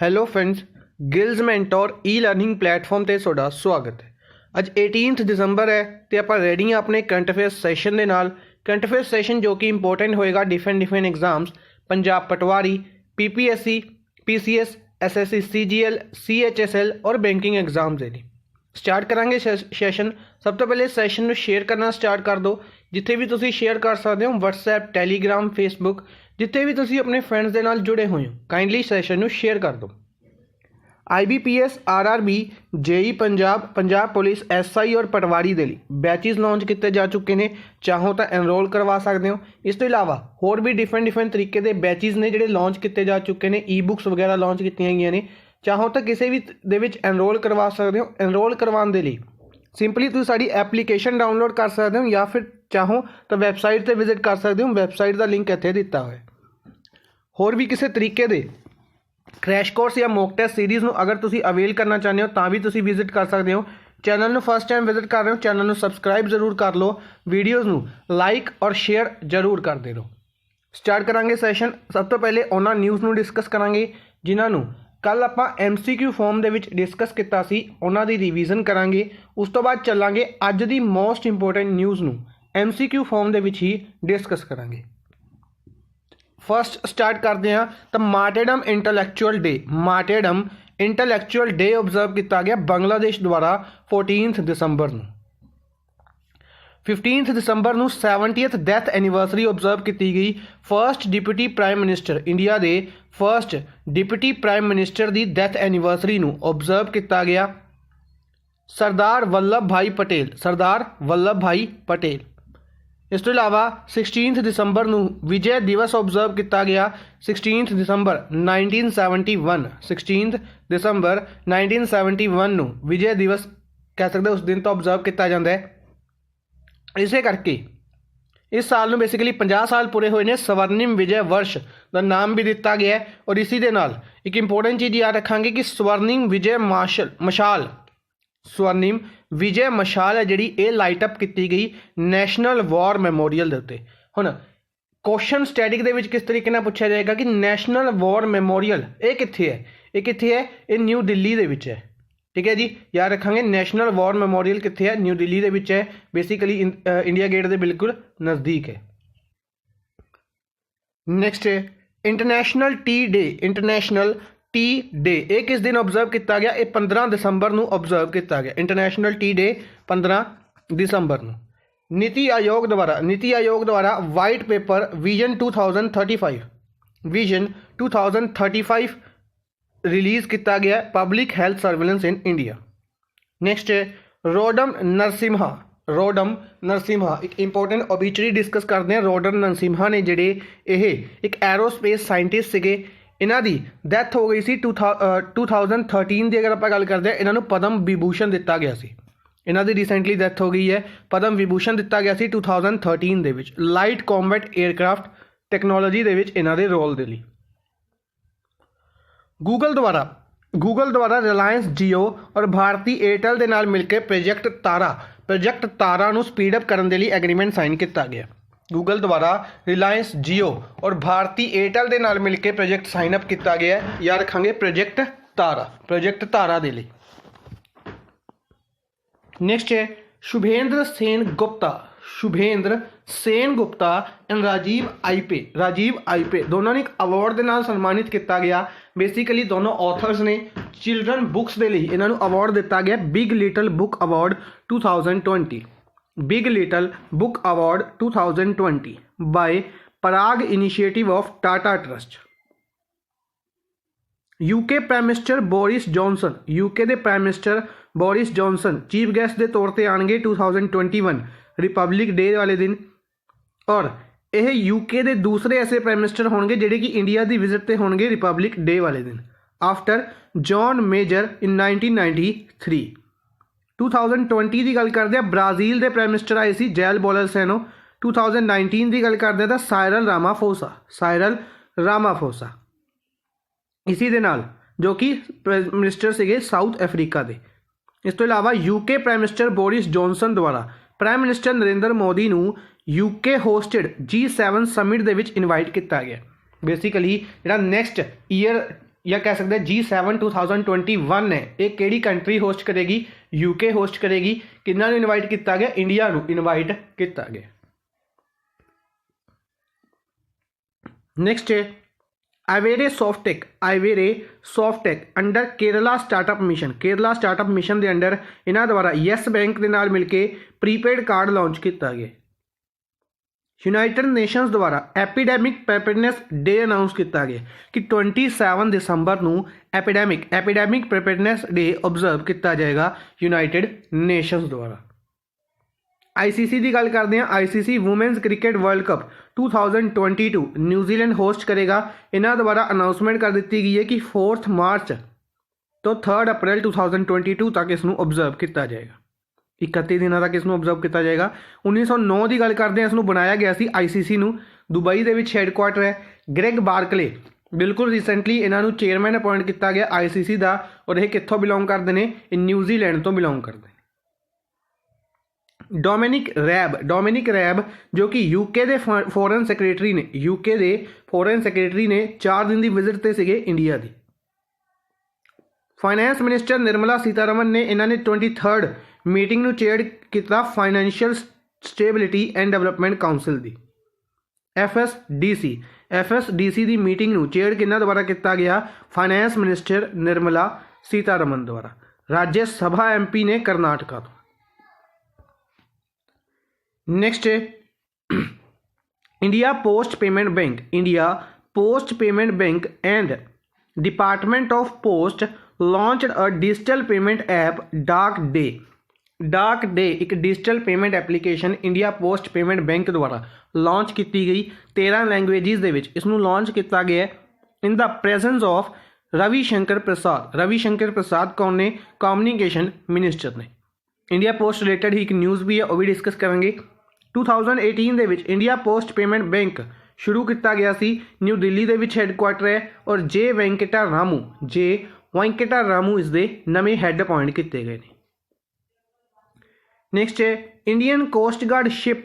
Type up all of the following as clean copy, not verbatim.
Hello friends, ਗਿਲਜ਼ mentor ਈ learning platform ਤੇ ਤੁਹਾਡਾ ਸਵਾਗਤ ਹੈ। ਅੱਜ 18 ਦਸੰਬਰ ਹੈ ਤੇ ਆਪਾਂ ਰੈਡੀ ਹਾਂ ਆਪਣੇ ਕਰੰਟ ਅਫੇਅਰਸ ਸੈਸ਼ਨ ਦੇ ਨਾਲ। ਕਰੰਟ ਅਫੇਅਰਸ ਸੈਸ਼ਨ ਜੋ ਕਿ ਇੰਪੋਰਟੈਂਟ ਹੋਏਗਾ ਡਿਫਰੈਂਟ ਐਗਜ਼ਾਮਸ, ਪੰਜਾਬ ਪਟਵਾਰੀ, PPSC, PCS, SSC, CGL, CHSL ਔਰ ਬੈਂਕਿੰਗ ਐਗਜ਼ਾਮਸ ਦੇ ਲਈ ਸਟਾਰਟ ਕਰਾਂਗੇ ਸੈਸ਼ਨ। ਸਭ ਤੋਂ ਪਹਿਲੇ ਸੈਸ਼ਨ ਨੂੰ ਸ਼ੇਅਰ ਕਰਨਾ ਸਟਾਰਟ ਕਰ ਦਿਓ। ਜਿੱਥੇ ਵੀ ਤੁਸੀਂ ਸ਼ੇਅਰ ਕਰ ਸਕਦੇ ਹੋ, ਵਟਸਐਪ, ਟੈਲੀਗ੍ਰਾਮ, ਫੇਸਬੁੱਕ, ਜਿੱਥੇ ਵੀ ਤੁਸੀਂ ਆਪਣੇ ਫਰੈਂਡਸ ਦੇ ਨਾਲ ਜੁੜੇ ਹੋਏ ਹੋ, ਕਾਈਂਡਲੀ ਸੈਸ਼ਨ ਨੂੰ ਸ਼ੇਅਰ ਕਰ ਦਿਓ। IBPS, RRB, JEE Punjab, Punjab police, SI ਔਰ ਪਟਵਾਰੀ ਦੇ ਲਈ ਬੈਚਿਸ ਲਾਂਚ ਕੀਤੇ ਜਾ ਚੁੱਕੇ ਨੇ। ਚਾਹੋ ਤਾਂ ਐਨਰੋਲ ਕਰਵਾ ਸਕਦੇ ਹੋ। ਇਸ ਤੋਂ ਇਲਾਵਾ ਹੋਰ ਵੀ ਡਿਫਰੈਂਟ ਤਰੀਕੇ ਦੇ ਬੈਚਿਸ ਨੇ ਜਿਹੜੇ ਲਾਂਚ ਕੀਤੇ ਜਾ ਚੁੱਕੇ ਨੇ। ਈ-ਬੁੱਕਸ ਵਗੈਰਾ ਲਾਂਚ ਕੀਤੀਆਂ ਗਈਆਂ ਨੇ। ਚਾਹੋ ਤਾਂ ਕਿਸੇ ਵੀ ਦੇ ਵਿੱਚ ਐਨਰੋਲ ਕਰਵਾ ਸਕਦੇ ਹੋ। ਐਨਰੋਲ ਕਰਵਾਉਣ ਦੇ ਲਈ ਸਿੰਪਲੀ ਤੁਸੀਂ ਸਾਡੀ ਐਪਲੀਕੇਸ਼ਨ ਡਾਊਨਲੋਡ ਕਰ ਸਕਦੇ ਹੋ ਜਾਂ ਫਿਰ ਚਾਹੋ ਤਾਂ ਵੈਬਸਾਈਟ 'ਤੇ ਵਿਜ਼ਿਟ ਕਰ ਸਕਦੇ ਹੋ। ਵੈਬਸਾਈਟ ਦਾ ਲਿੰਕ ਇੱਥੇ ਦਿੱਤਾ ਹੋਇਆ। ਹੋਰ ਵੀ ਕਿਸੇ ਤਰੀਕੇ ਦੇ ਕ੍ਰੈਸ਼ ਕੋਰਸ ਜਾਂ ਮੌਕ ਟੈਸਟ ਸੀਰੀਜ਼ ਨੂੰ ਅਗਰ ਤੁਸੀਂ ਅਵੇਲ ਕਰਨਾ ਚਾਹੁੰਦੇ ਹੋ ਤਾਂ ਵੀ ਤੁਸੀਂ ਵਿਜ਼ਿਟ ਕਰ ਸਕਦੇ ਹੋ। ਚੈਨਲ ਨੂੰ ਫਸਟ ਟਾਈਮ ਵਿਜ਼ਿਟ ਕਰ ਰਹੇ ਹੋ, ਚੈਨਲ ਨੂੰ ਸਬਸਕ੍ਰਾਈਬ ਜ਼ਰੂਰ ਕਰ ਲਓ। ਵੀਡੀਓਜ਼ ਨੂੰ ਲਾਈਕ ਔਰ ਸ਼ੇਅਰ ਜ਼ਰੂਰ ਕਰਦੇ ਰਹੋ। ਸਟਾਰਟ ਕਰਾਂਗੇ ਸੈਸ਼ਨ। ਸਭ ਤੋਂ ਪਹਿਲੇ ਉਹਨਾਂ ਨਿਊਜ਼ ਨੂੰ ਡਿਸਕਸ ਕਰਾਂਗੇ ਜਿਨ੍ਹਾਂ ਨੂੰ ਕੱਲ੍ਹ ਆਪਾਂ MCQ ਫਾਰਮ ਦੇ ਵਿੱਚ ਡਿਸਕਸ ਕੀਤਾ ਸੀ। ਉਹਨਾਂ ਦੀ ਰਿਵੀਜ਼ਨ ਕਰਾਂਗੇ। ਉਸ ਤੋਂ ਬਾਅਦ ਚੱਲਾਂਗੇ ਅੱਜ ਦੀ ਮੋਸਟ ਇੰਪੋਰਟੈਂਟ ਨਿਊਜ਼ ਨੂੰ MCQ ਫਾਰਮ ਦੇ ਵਿੱਚ ਹੀ ਡਿਸਕਸ ਕਰਾਂਗੇ। ਫਸਟ ਸਟਾਰਟ ਕਰਦੇ ਹਾਂ ਤਾਂ ਮਾਰਟੇਡਮ ਇੰਟੈਲੈਕਚੁਅਲ ਡੇ ਓਬਜ਼ਰਵ ਕੀਤਾ ਗਿਆ ਬੰਗਲਾਦੇਸ਼ ਦੁਆਰਾ 14 ਦਸੰਬਰ ਨੂੰ। 15 ਦਸੰਬਰ ਨੂੰ 70th ਡੈਥ ਐਨੀਵਰਸਰੀ ਓਬਜ਼ਰਵ ਕੀਤੀ ਗਈ। First deputy prime minister, India ਦੇ ਫਸਟ ਡਿਪਟੀ ਪ੍ਰਾਈਮ ਮਿਨਿਸਟਰ ਦੀ ਡੈਥ ਐਨੀਵਰਸਰੀ ਨੂੰ ਓਬਜ਼ਰਵ ਕੀਤਾ ਗਿਆ। ਸਰਦਾਰ ਵੱਲਭ ਭਾਈ ਪਟੇਲ। ਇਸ ਤੋਂ ਇਲਾਵਾ 16 ਦਸੰਬਰ ਨੂੰ ਵਿਜੇ ਦਿਵਸ ਓਬਜ਼ਰਵ ਕੀਤਾ ਗਿਆ। 16 ਦਸੰਬਰ 1971 ਨੂੰ ਵਿਜੇ ਦਿਵਸ ਕਹਿ ਸਕਦੇ ਉਸ ਦਿਨ ਤੋਂ ਓਬਜ਼ਰਵ ਕੀਤਾ ਜਾਂਦਾ ਹੈ। ਇਸੇ ਕਰਕੇ ਇਸ ਸਾਲ ਨੂੰ ਬੇਸਿਕਲੀ 50 ਸਾਲ ਪੂਰੇ ਹੋਏ ਨੇ। ਸਵਰਨਿਮ ਵਿਜੇ ਵਰਸ਼ ਦਾ ਨਾਮ ਵੀ ਦਿੱਤਾ ਗਿਆ ਹੈ। ਔਰ ਇसी ਦੇ ਨਾਲ ਇੱਕ ਇੰਪੋਰਟੈਂਟ ਚੀਜ਼ ਯਾਦ ਰੱਖਾਂਗੇ ਕਿ ਸਵਰਨਿਮ ਵਿਜੇ ਮਸ਼ਾਲ ਹੈ ਜਿਹੜੀ ਇਹ ਲਾਈਟ ਅਪ ਕੀਤੀ ਗਈ ਨੈਸ਼ਨਲ ਵਾਰ ਮੈਮੋਰੀਅਲ ਦੇ ਉੱਤੇ। ਹੁਣ ਕੁਐਸਚਨ ਸਟੈਟਿਕ ਦੇ ਵਿੱਚ ਕਿਸ ਤਰੀਕੇ ਨਾਲ ਪੁੱਛਿਆ ਜਾਏਗਾ ਕਿ ਨੈਸ਼ਨਲ ਵਾਰ ਮੈਮੋਰੀਅਲ ਇਹ ਕਿੱਥੇ ਹੈ? ਇਹ ਨਿਊ ਦਿੱਲੀ ਦੇ ਵਿੱਚ ਹੈ। ਠੀਕ ਹੈ ਜੀ, ਯਾਦ ਰੱਖਾਂਗੇ ਨੈਸ਼ਨਲ ਵਾਰ ਮੈਮੋਰੀਅਲ ਕਿੱਥੇ ਹੈ? ਨਿਊ ਦਿੱਲੀ ਦੇ ਵਿੱਚ ਹੈ। ਬੇਸਿਕਲੀ ਇੰਡੀਆ ਗੇਟ ਦੇ ਬਿਲਕੁਲ ਨਜ਼ਦੀਕ ਹੈ। ਨੈਕਸਟ ਹੈ ਇੰਟਰਨੈਸ਼ਨਲ ਟੀ ਡੇ। ਇਹ ਕਿਸ ਦਿਨ ਓਬਜ਼ਰਵ ਕੀਤਾ ਗਿਆ? ਇਹ 15 ਦਸੰਬਰ ਨੂੰ ਓਬਜ਼ਰਵ ਕੀਤਾ ਗਿਆ। ਇੰਟਰਨੈਸ਼ਨਲ ਟੀ ਡੇ 15 ਦਸੰਬਰ ਨੂੰ। ਨੀਤੀ ਆਯੋਗ ਦੁਆਰਾ ਵਾਈਟ ਪੇਪਰ ਵਿਜ਼ਨ 2035 ਰਿਲੀਜ਼ ਕੀਤਾ ਗਿਆ। Public health surveillance in India. Next ਹੈ ਰੋਡਮ ਨਰਸਿਮਹਾ। ਇੱਕ ਇੰਪੋਰਟੈਂਟ ਓਬੀਚਰੀ ਡਿਸਕਸ ਕਰਦੇ ਹਾਂ। ਰੋਡਮ ਨਰਸਿਮਹਾ ਨੇ ਜਿਹੜੇ ਇਹ ਇੱਕ ਐਰੋਸਪੇਸ ਸਾਇੰਟਿਸਟ ਸੀਗੇ। ਇਹਨਾਂ ਦੀ ਡੈਥ ਹੋ ਗਈ ਸੀ 2013 ਦੀ। ਅਗਰ ਆਪਾਂ ਗੱਲ ਕਰਦੇ ਹਾਂ, ਇਹਨਾਂ ਨੂੰ ਪਦਮ ਵਿਭੂਸ਼ਣ ਦਿੱਤਾ ਗਿਆ ਸੀ। ਇਹਨਾਂ ਦੀ ਰੀਸੈਂਟਲੀ ਡੈਥ ਹੋ ਗਈ ਹੈ। ਪਦਮ ਵਿਭੂਸ਼ਣ ਦਿੱਤਾ ਗਿਆ ਸੀ 2013 ਦੇ ਵਿੱਚ ਲਾਈਟ ਕੰਬੈਟ 에ਅਰਕ੍ਰਾਫਟ ਟੈਕਨੋਲੋਜੀ ਦੇ ਵਿੱਚ ਇਹਨਾਂ ਦੇ ਰੋਲ ਦੇ ਲਈ। ਗੂਗਲ ਦੁਆਰਾ ਰਿਲਾਇੰਸ ਜੀਓ ਔਰ ਭਾਰਤੀ ਏਅਰਟੈਲ ਦੇ ਨਾਲ ਮਿਲ ਕੇ ਪ੍ਰੋਜੈਕਟ ਤਾਰਾ ਨੂੰ ਸਪੀਡ ਅਪ ਕਰਨ ਦੇ ਲਈ ਐਗਰੀਮੈਂਟ ਸਾਈਨ ਕੀਤਾ ਗਿਆ। ਗੂਗਲ ਦੁਆਰਾ ਰਿਲਾਇੰਸ ਜੀਓ ਔਰ ਭਾਰਤੀ ਏਅਰਟੈਲ ਦੇ ਨਾਲ ਮਿਲ ਕੇ ਪ੍ਰੋਜੈਕਟ ਸਾਈਨ ਅਪ ਕੀਤਾ ਗਿਆ ਹੈ। ਯਾਦ ਰੱਖਾਂਗੇ ਪ੍ਰੋਜੈਕਟ ਤਾਰਾ ਦੇ ਲਈ। ਨੈਕਸਟ ਹੈ ਸ਼ੁਭੇਂਦਰ ਸੇਨ ਗੁਪਤਾ ਐਂਡ ਰਾਜੀਵ ਆਈਪੇ ਦੋਨਾਂ ਨੂੰ ਇੱਕ ਅਵਾਰਡ ਦੇ ਨਾਲ ਸਨਮਾਨਿਤ ਕੀਤਾ ਗਿਆ। ਬੇਸਿਕਲੀ ਦੋਨੋਂ ਆਥਰਸ ਨੇ। ਚਿਲਡਰਨ ਬੁੱਕਸ ਦੇ ਲਈ ਇਹਨਾਂ ਨੂੰ ਅਵਾਰਡ ਦਿੱਤਾ ਗਿਆ big little book award 2020 by Parag initiative of Tata trust. UK prime minister Boris Johnson chief guest ਦੇ ਤੌਰ ਤੇ ਆਉਣਗੇ 2021 ਰਿਪਬਲਿਕ ਡੇ ਵਾਲੇ ਦਿਨ। ਔਰ ਇਹ UK ਦੇ ਦੂਸਰੇ ਐਸੇ ਪ੍ਰਾਈਮ ਮਿਨਿਸਟਰ ਹੋਣਗੇ ਜਿਹੜੇ ਕਿ ਇੰਡੀਆ ਦੀ ਵਿਜ਼ਿਟ ਤੇ ਹੋਣਗੇ ਰਿਪਬਲਿਕ ਡੇ ਵਾਲੇ ਦਿਨ ਆਫਟਰ ਜੌਨ ਮੇਜਰ ਇਨ 1993। 2020 ਦੀ ਗੱਲ ਕਰਦੇ ਆ, ਬ੍ਰਾਜ਼ੀਲ ਦੇ ਪ੍ਰਾਈਮ ਮਿਨਿਸਟਰ ਆਏ ਸੀ ਜੈਲ ਬੋਲਸੋਨਾਰੋ। 2019 ਦੀ ਗੱਲ ਕਰਦੇ ਤਾਂ ਸਾਇਰਲ ਰਾਮਾਫੋਸਾ ਇसी ਦੇ ਨਾਲ ਜੋ ਕਿ ਪ੍ਰਾਈਮ ਮਿਨਿਸਟਰ ਸੀਗੇ ਸਾਊਥ ਅਫਰੀਕਾ ਦੇ। ਇਸ ਤੋਂ ਇਲਾਵਾ UK prime minister Boris Johnson ਦੁਆਰਾ ਪ੍ਰਾਈਮ ਮਿਨਿਸਟਰ ਨਰਿੰਦਰ ਮੋਦੀ ਨੂੰ UK ਹੋਸਟਡ G7 ਸਮਿਟ ਦੇ ਵਿੱਚ ਇਨਵਾਈਟ ਕੀਤਾ ਗਿਆ। ਬੇਸਿਕਲੀ ਜਿਹੜਾ ਨੈਕਸਟ ਈਅਰ या कह सकते हैं G7 2021 है, ये किहड़ी कंट्री होस्ट करेगी? यूके होस्ट करेगी। किन्हां नूं इनवाइट किया गया? इंडिया नूं इनवाइट किया गया। नेक्स्ट है आइवेरे Softtech under Kerala startup mission. Kerala startup mission के अंडर इन्हां द्वारा यस बैंक के नाल मिलके प्रीपेड कार्ड लॉन्च किया गया। यूनाइटेड नेशंस द्वारा एपीडेमिक प्रिपेयरनेस डे अनाउंस किया गया कि 27 दिसंबर नूं एपीडेमिक प्रिपेयरनेस डे ऑब्जर्व किया जाएगा यूनाइटेड नेशंस द्वारा। आईसीसी की गल करते हैं। ICC women's cricket world cup 2022 New Zealand host करेगा। इन्हों द्वारा अनाउंसमेंट कर दी गई है कि 4 मार्च तो 3 अप्रैल 2022 तक इसनों ऑब्जर्व किया जाएगा। 31 दिनों तक इसनों ऑब्जर्व किया जाएगा। 1909 की गल करते हैं, इसनों बनाया गया सी आईसीसी नूं। दुबई के हैडक्वार्टर है। ग्रेग बार्कले बिल्कुल रिसेंटली इन्हों चेयरमैन अपॉइंट किया गया आईसीसी का, और ये कित्थों बिलोंग करते हैं? न्यूजीलैंड तो बिलोंग करते हैं। डोमिनिक रैब जो कि यूके के फॉरेन सैक्रटरी ने, यूके के फॉरेन सैक्रटरी ने 4 दिन की विजिट से सीगे इंडिया की। फाइनैंस मिनिस्टर निर्मला सीतारमन ने इन्होंने 23rd मीटिंग नूं चेयर किया financial stability and development council की। एफएसडीसी की मीटिंग नूं चेयर किन्हां द्वारा किया गया? फाइनैंस मिनिस्टर निर्मला सीतारमन द्वारा। राज्य सभा एमपी ने करनाटका तो। नेक्स्ट है India post payment bank and department of post launched a digital payment app डाक डे एक digital payment application India post payment bank द्वारा लॉन्च की गई 13 लैंग्वेजेस दे विच इसनूं लॉन्च किया गया in the presence of Ravishankar Prasad कौन ने? कम्युनिकेशन मिनिस्टर ने। इंडिया पोस्ट रिलेटेड ही एक न्यूज़ भी है, वह भी डिस्कस करेंगे। 2018 दे विच इंडिया पोस्ट पेमेंट बैंक शुरू किया गया सी। न्यू दिल्ली के हैडक्वार्टर है, और जे वेंकटा रामू इसके नवे हैड अपॉइंट किए गए हैं। नेक्स्ट है Indian coast guard ship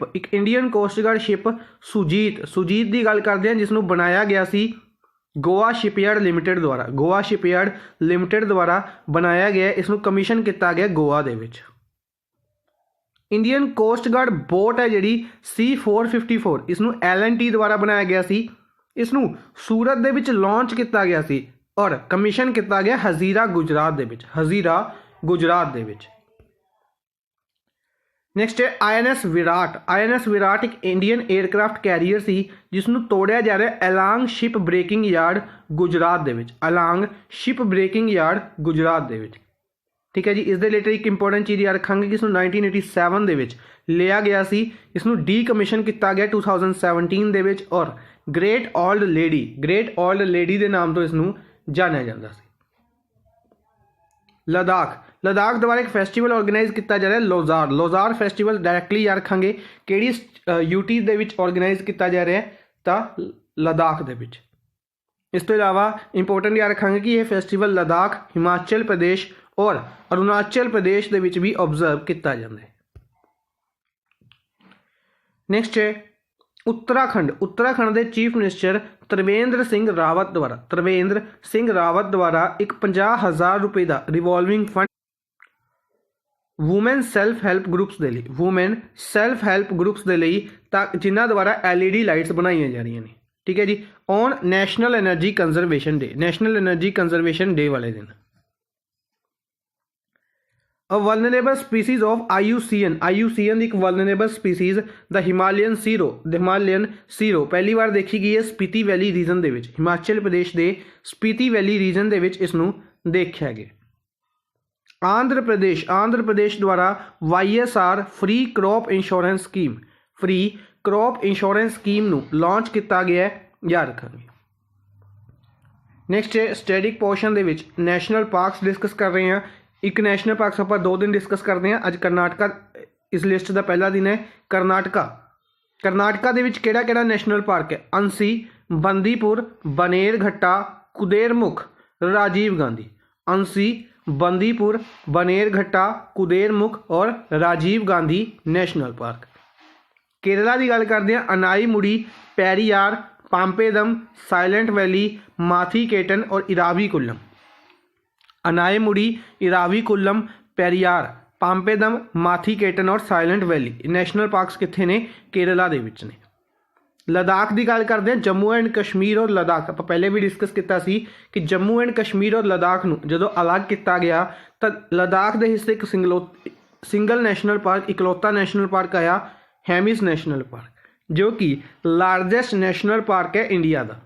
Sujeet की गल करते हैं, जिसनों बनाया गया सी गोवा शिपयार्ड लिमिटेड द्वारा बनाया गया। इसनों कमीशन किया गया गोवा दे विच। इंडियन कोस्ट गार्ड बोट है जी C454, इसनों L&T द्वारा बनाया गया सी। इसनों सूरत दे विच लॉन्च किया गया सी और कमीशन किया गया हजीरा गुजरात दे विच। नेक्स्ट है INS विराट एक इंडियन एयरक्राफ्ट कैरियर सी, जिसनों तोड़िया जा रहा है Alang ship breaking yard Gujarat दे विच। ठीक है जी। इस रिलेटेड एक इंपोर्टेंट चीज़ याद रखांगे कि इसनों 1987 दे विच लिया गया सी। इसनों डीकमीशन किया गया 2017 दे विच, और ग्रेट ओल्ड लेडी के नाम तो इसनों जानिया जाता सी। लद्दाख द्वारा एक फेस्टिवल ऑर्गेनाइज किया जा रहा है लोजार फेस्टिवल। डायरैक्टली याद रखांगे किहड़ी यूटी दे विच ऑर्गेनाइज किया जा रहा है, तो लद्दाख दे विच। इस तो इलावा इंपोर्टेंट याद रखांगे कि यह फेस्टिवल लद्दाख, हिमाचल प्रदेश और अरुणाचल प्रदेश के विच भी ऑब्जर्व किया जाता है। नेक्स्ट है उत्तराखंड के चीफ मिनिस्टर त्रिवेंद्र सिंह रावत द्वारा एक 50,000 रुपये का revolving fund women self help groups के लिए जिन्हों द्वारा LED लाइट्स बनाई जा रही हैं। ठीक है जी। On national energy conservation day वाले दिन। A vulnerable species of IUCN एक vulnerable species the Himalayan serow पहली बार देखी गई है स्पीति वैली रीजन दे विच। हिमाचल प्रदेश के स्पीति वैली रीजन दे विच इसनूं देखा गया। आंध्र प्रदेश द्वारा YSR free crop insurance scheme नूं लॉन्च किया गया है, याद रखेंगे। नेक्स्ट है स्टैटिक पोर्शन दे विच नैशनल पार्क्स डिस्कस कर रहे हैं। एक नैशनल पार्क आप 2 दिन डिस्कस करते हैं। अज करनाटका इस लिस्ट का पहला दिन है। करनाटका दे विच केड़ा नैशनल पार्क है? अंसी, बंदीपुर, बनेरघट्टा, कुदेरमुख, राजीव गांधी। अंसी, बंदीपुर, बनेरघट्टा, कुदेरमुख और राजीव गांधी नैशनल पार्क। केरला की गल करते हैं। अनाईमुड़ी, पेरियार, पाम्पेदम, साइलेंट वैली, माथीकेटन और इराविकुलम। अनायमुड़ी, इराविकुलम, पेरियार, पाम्पेदम, माथीकेटन और साइलेंट वैली नैशनल पार्क्स कित्थे ने? केरला दे विच ने। लद्दाख की गल करते हैं, जम्मू एंड कश्मीर और लद्दाख आप पहले भी डिस्कस किया कि जम्मू एंड कश्मीर और लद्दाख नूं जदों अलग किया गया तो लद्दाख के हिस्से एक सिंगल नैशनल पार्क, इकलौता नैशनल पार्क आया हैमिस नैशनल पार्क, जो कि लार्जेस्ट नैशनल पार्क है इंडिया का।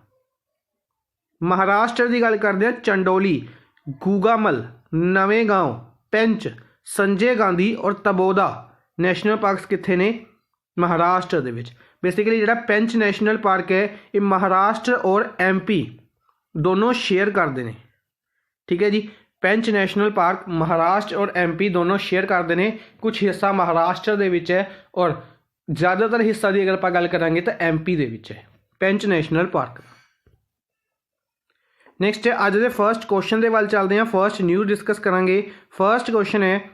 महाराष्ट्र की गल करते हैं, चंडोली, गूगामल, नवे गांव, पेंच, संजय गांधी और तबोदा नैशनल पार्क्स कित्थे ने? महाराष्ट्र दे विच। बेसिकली जिहड़ा पेंच नैशनल पार्क है ये महाराष्ट्र और एमपी दोनों शेयर करते हैं। ठीक है जी, पेंच नैशनल पार्क महाराष्ट्र और एमपी दोनों शेयर करते हैं। कुछ हिस्सा महाराष्ट्र दे विच है और ज़्यादातर हिस्सा की अगर आप गल करांगे तो एमपी दे विच है पेंच नैशनल पार्क। नैक्सट है अज के फर्स्ट क्वेश्चन के वाल चलते हैं, फर्स्ट न्यूज़ डिस्कस करांगे। फर्स्ट क्वेश्चन है,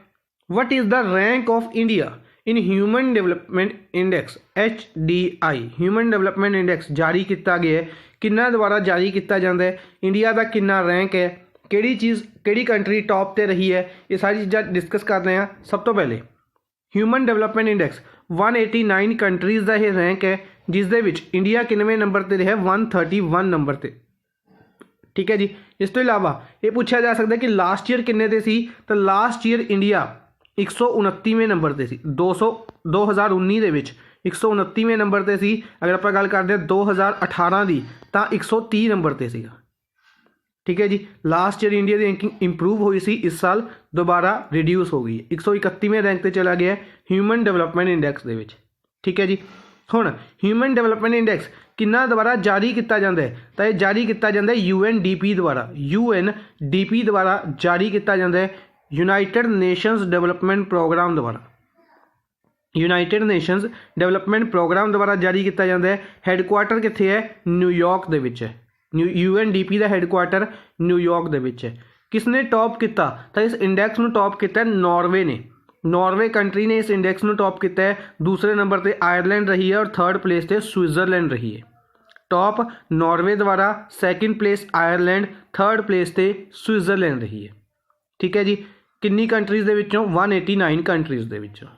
what is the rank of India in human development index HDI। Human development index जारी किया गया है, किन्ना द्वारा जारी किया जाता है, इंडिया का किन्ना रैंक है, किहड़ी चीज़ किहड़ी कंट्री टॉप ते रही है, ये सारी चीज़ां डिस्कस करते हैं। सब तो पहले ह्यूमन डेवलपमेंट इंडेक्स 189 कंट्रीज़ का यह रैंक है, जिस दे विच इंडिया किनवें नंबर पर रहा? 131 नंबर पर। ठीक है जी, इस तो इलावा ये पूछा जा सकता है कि लास्ट ईयर किन्ने ते सी, तो लास्ट ईयर इंडिया 129वें नंबर पर सी। 2019 ਦੇ ਵਿੱਚ 129वें नंबर पर सी। अगर आप गल करते हैं 2018 की तो 130 नंबर पर सीगा। ठीक है जी, लास्ट ईयर इंडिया की रैंकिंग इंप्रूव हुई सी, इस साल दोबारा रिड्यूस हो गई, 131वें रैंक पर चला गया ह्यूमन डेवलपमेंट इंडेक्स दे विच। ठीक है जी, हुण ह्यूमन डेवलपमेंट इंडेक्स किन्ना द्वारा जारी किया जाता है? तो यह जारी किया जाता है UNDP द्वारा। UNDP द्वारा जारी किया जाता है, यूनाइटेड नेशंस डेवलपमेंट प्रोग्राम द्वारा। यूनाइटेड नेशंस डेवलपमेंट प्रोग्राम द्वारा जारी किया जाता है। हैडकुआटर कित्थे है? न्यूयॉर्क दे विच है। UNDP का हैडकुआटर न्यूयॉर्क दे विच है। किसने टॉप किया? तो इस इंडेक्स में टॉप किया नॉर्वे ने। नॉर्वे कंट्री ने इस इंडेक्स में टॉप किया है। दूसरे नंबर पर आयरलैंड रही है और थर्ड प्लेस पर स्विट्जरलैंड रही है। टॉप नॉर्वे द्वारा, second place Ireland, third place पर स्विट्जरलैंड रही है। ठीक है जी, किन्नी कंट्रीज़ दे विचों? 189 कंट्रीज़ दे विचों।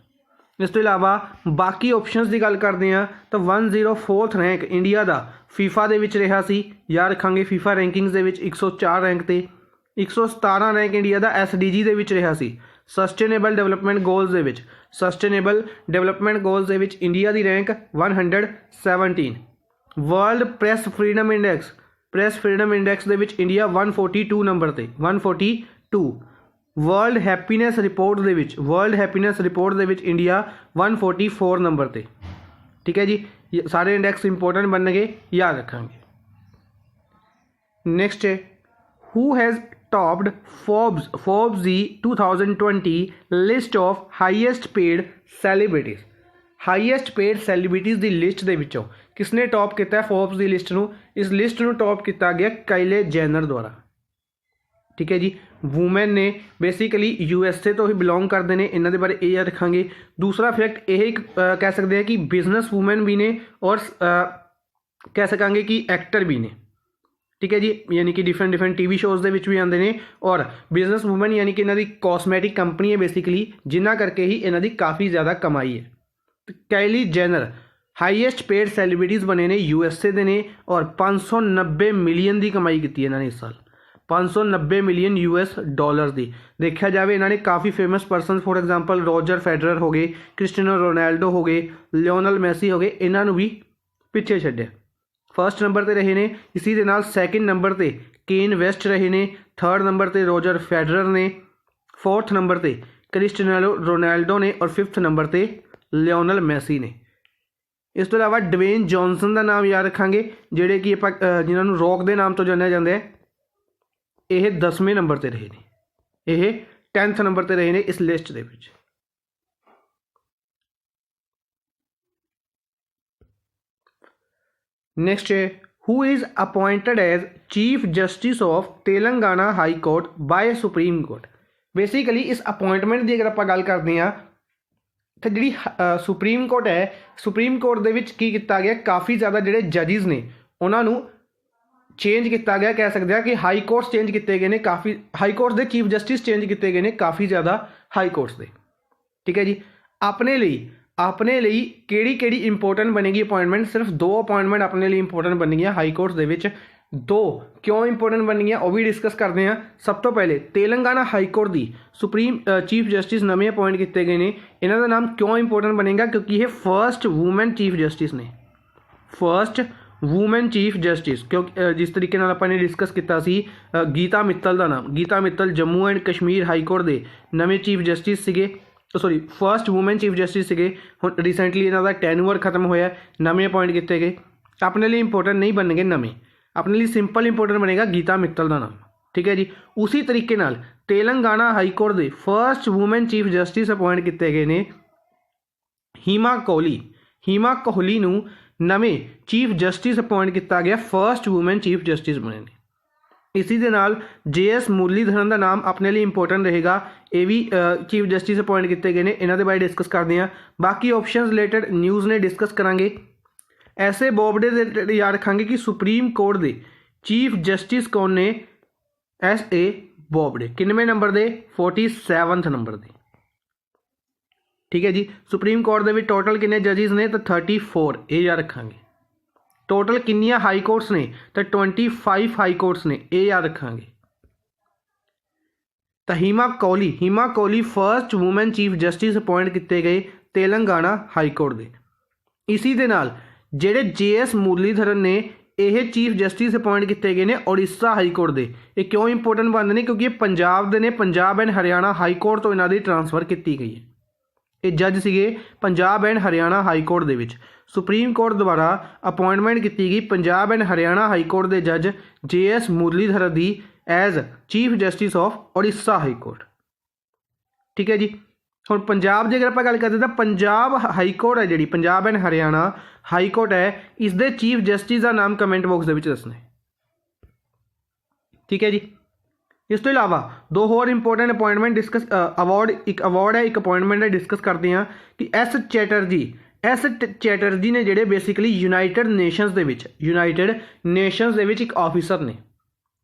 इस तो इलावा बाकी ऑप्शनस की गल करते हैं तो 104 रैंक इंडिया का फीफा दे विच रहा सी। याद रखांगे फीफा रैंकिंग्स दे विच 104 रैंक ते 117 रैंक इंडिया का SDG दे विच रहा सी। सस्टेनेबल डेवलपमेंट गोल्स दे विच, सस्टेनेबल डेवलपमेंट गोल्स दे विच इंडिया की rank 117। World press freedom index दे विच इंडिया 142 नंबर ते 142। वर्ल्ड हैप्पीनेस रिपोर्ट दे विच इंडिया 144 नंबर पे। ठीक है जी, ये सारे इंडेक्स इंपोर्टेंट बन गए, याद रखेंगे। नेक्स्ट है, हु हैज़ टॉप्ड फोर्ब्स दी 2020 list of highest paid celebrities. Highest paid celebrities की लिस्ट दे विचों किसने टॉप किया है फोर्ब्स की लिस्ट नूं? इस लिस्ट नूं टॉप किया गया काइले जेनर द्वारा। ठीक है जी, वूमेन ने बेसिकली USA तो ही बिलोंग करते हैं, इन्हों के बारे ये याद रखांगे। दूसरा फैक्ट यही कह सकते हैं कि बिजनेस वूमेन भी ने और कह सकांगे कि एक्टर भी ने। ठीक है जी, यानी कि डिफरेंट TV शोज़ के भी आते हैं और बिजनेस वूमेन यानी कि इन्हों की कॉस्मैटिक कंपनी है बेसिकली, जिन्हों करके ही इन्हों की काफ़ी ज़्यादा कमाई है। तो Kylie Jenner highest paid celebrities बने ने USA के ने और 590 मिलियन की कमाई की इन्होंने इस साल। 590 मिलियन US डॉलर की देखा जाए। इन्होंने काफ़ी famous person for example Roger Federer हो गए, क्रिस्टियानो रोनाल्डो हो गए, लियोनल मैसी हो गए, इन्होंने भी पिछे छड्डिया। फर्स्ट नंबर पर रहे ने, इसी के नाल सैकेंड नंबर पर केन वेस्ट रहे ने, थर्ड नंबर पर रॉजर फेडरर ने, फोर्थ नंबर पर क्रिस्टियानो रोनाल्डो ने और फिफ्थ नंबर पर लियोनल मैसी ने। इस तो इलावा ड्वेन जॉनसन का नाम याद रखांगे, जिहड़े कि जिन्होंने रॉक के नाम तो जानिया जाता है। यह 10वें नंबर पर रहे ने, यह 10th नंबर पर रहे ने इस लिस्ट दे विच। नेक्स्ट है, who is appointed as chief justice of Telangana high court by supreme court. Basically इस अपॉइंटमेंट की अगर आप गल करते हैं तो जी सुप्रीम कोर्ट है, सुप्रीम कोर्ट के की किया गया, काफ़ी ज़्यादा जोड़े जजिज ने ਉਹਨਾਂ ਨੂੰ ਚੇਂਜ ਕੀਤਾ ਗਿਆ, ਕਹਿ ਸਕਦੇ ਆ ਕਿ ਹਾਈ ਕੋਰਟਸ ਚੇਂਜ ਕੀਤੇ ਗਏ ਨੇ, ਕਾफ़ी ਹਾਈ ਕੋਰਟਸ ਦੇ ਚੀਫ ਜਸਟਿਸ ਚੇਂਜ ਕੀਤੇ ਗਏ ਨੇ ਕਾफ़ी ज़्यादा हाई कोर्ट्स ਦੇ। ठीक है जी, ਆਪਣੇ ਲਈ ਕਿਹੜੀ ਇੰਪੋਰਟੈਂਟ ਬਣੇਗੀ अपॉइंटमेंट? सिर्फ 2 अपॉइंटमेंट ਆਪਣੇ ਲਈ ਇੰਪੋਰਟੈਂਟ ਬਣਨਗੀਆਂ ਹਾਈ ਕੋਰਟਸ ਦੇ ਵਿੱਚ। 2 ਕਿਉਂ ਇੰਪੋਰਟੈਂਟ ਬਣਨਗੀਆਂ ਉਹ ਵੀ ਡਿਸਕਸ ਕਰਦੇ ਹਾਂ। ਸਭ ਤੋਂ ਪਹਿਲੇ ਤੇਲੰਗਾਨਾ ਹਾਈ ਕੋਰਟ ਦੀ ਸੁਪਰੀਮ ਚੀਫ ਜਸਟਿਸ ਨਵੇਂ ਅਪਾਇੰਟ ਕੀਤੇ ਗਏ ਨੇ। ਇਹਨਾਂ ਦਾ ਨਾਮ ਕਿਉਂ ਇੰਪੋਰਟੈਂਟ ਬਣੇਗਾ? ਕਿਉਂਕਿ ਇਹ ਫਸਟ ਵੂਮਨ ਚੀਫ ਜਸਟਿਸ ਨੇ, ਫਸਟ ਵੂਮਨ ਚੀਫ ਜਸਟਿਸ। ਕਿਉਂਕਿ ਜਿਸ ਤਰੀਕੇ ਨਾਲ ਆਪਾਂ ਨੇ ਡਿਸਕਸ ਕੀਤਾ ਸੀ ਗੀਤਾ ਮਿੱਤਲ ਦਾ ਨਾਮ, Geeta Mittal Jammu and Kashmir high court ਦੇ ਨਵੇਂ ਚੀਫ ਜਸਟਿਸ ਸੀਗੇ, sorry first woman chief justice ਸੀਗੇ। ਹੁਣ ਰੀਸੈਂਟਲੀ ਇਹਨਾਂ ਦਾ ਟੈਨੂਅਰ ਖਤਮ ਹੋਇਆ, ਨਵੇਂ ਅਪਾਇੰਟ ਕੀਤੇ ਗਏ। ਆਪਣੇ ਲਈ ਇੰਪੋਰਟੈਂਟ नहीं बनने नवे, अपने लिए सिंपल इंपोर्टेंट बनेगा गीता मित्तल का नाम। ठीक है जी, उसी तरीके नाल तेलंगाना हाई कोर्ट के first women chief justice appoint किए गए ने हीमा कोहली। हीमा कोहली नूं नवे चीफ जस्टिस अपॉइंट किया गया, फर्स्ट वूमेन चीफ जस्टिस बने ने। इसी दे नाल JS मुरलीधरन का नाम अपने लिए इंपोर्टेंट रहेगा, ये भी चीफ जस्टिस अपॉइंट किए गए हैं। इन्हों के बारे डिस्कस करते हैं। बाकी ऑप्शन रिलेटेड न्यूज़ ने डिस्कस करांगे। ऐसे बॉबडे दे याद रखांगे कि सुप्रीम कोर्ट के चीफ जस्टिस कौन ने? SA बॉबडे। किनवें नंबर दे? 47 नंबर दे। ठीक है जी, सुप्रीम कोर्ट के टोटल किन्ने जजिस ने? तो 34, ये याद रखांगे। टोटल किन्नियां हाई कोर्ट्स ने? तो 25 हाई कोर्ट्स ने, ये याद रखांगे। तो Hima Kohli first women chief justice appoint किए गए तेलंगाना हाई कोर्ट के। इसी दे नाल ਜਿਹੜੇ JS मुरलीधरन ने यह चीफ जस्टिस अपॉइंट किए गए हैं उड़ीसा हाई कोर्ट के। ये क्यों इंपोर्टेंट बनते हैं? क्योंकि ये पंजाब के ने, Punjab and Haryana high court तो इन्हों की ट्रांसफर की गई है। ये जज सीगे Punjab and Haryana high court के विच। सुप्रीम कोर्ट द्वारा अपॉइंटमेंट की गई Punjab and Haryana high court के जज JS मुरलीधरन की as chief justice of Orissa high court. ठीक है जी, हुण पंजाब की अगर आप गल करते तो पंजाब हाई कोर्ट है जी, Punjab and Haryana high court है, इसके चीफ जस्टिस का नाम कमेंट बॉक्स के दसना। ठीक है जी, इस तो इलावा 2 होर इंपोर्टेंट अपॉइंटमेंट डिस्कस एक अवार्ड है, एक अपॉइंटमेंट है, डिस्कस करते हैं कि S चैटर्जी ने जोड़े बेसिकली यूनाइटेड नेशनस एक ऑफिसर ने।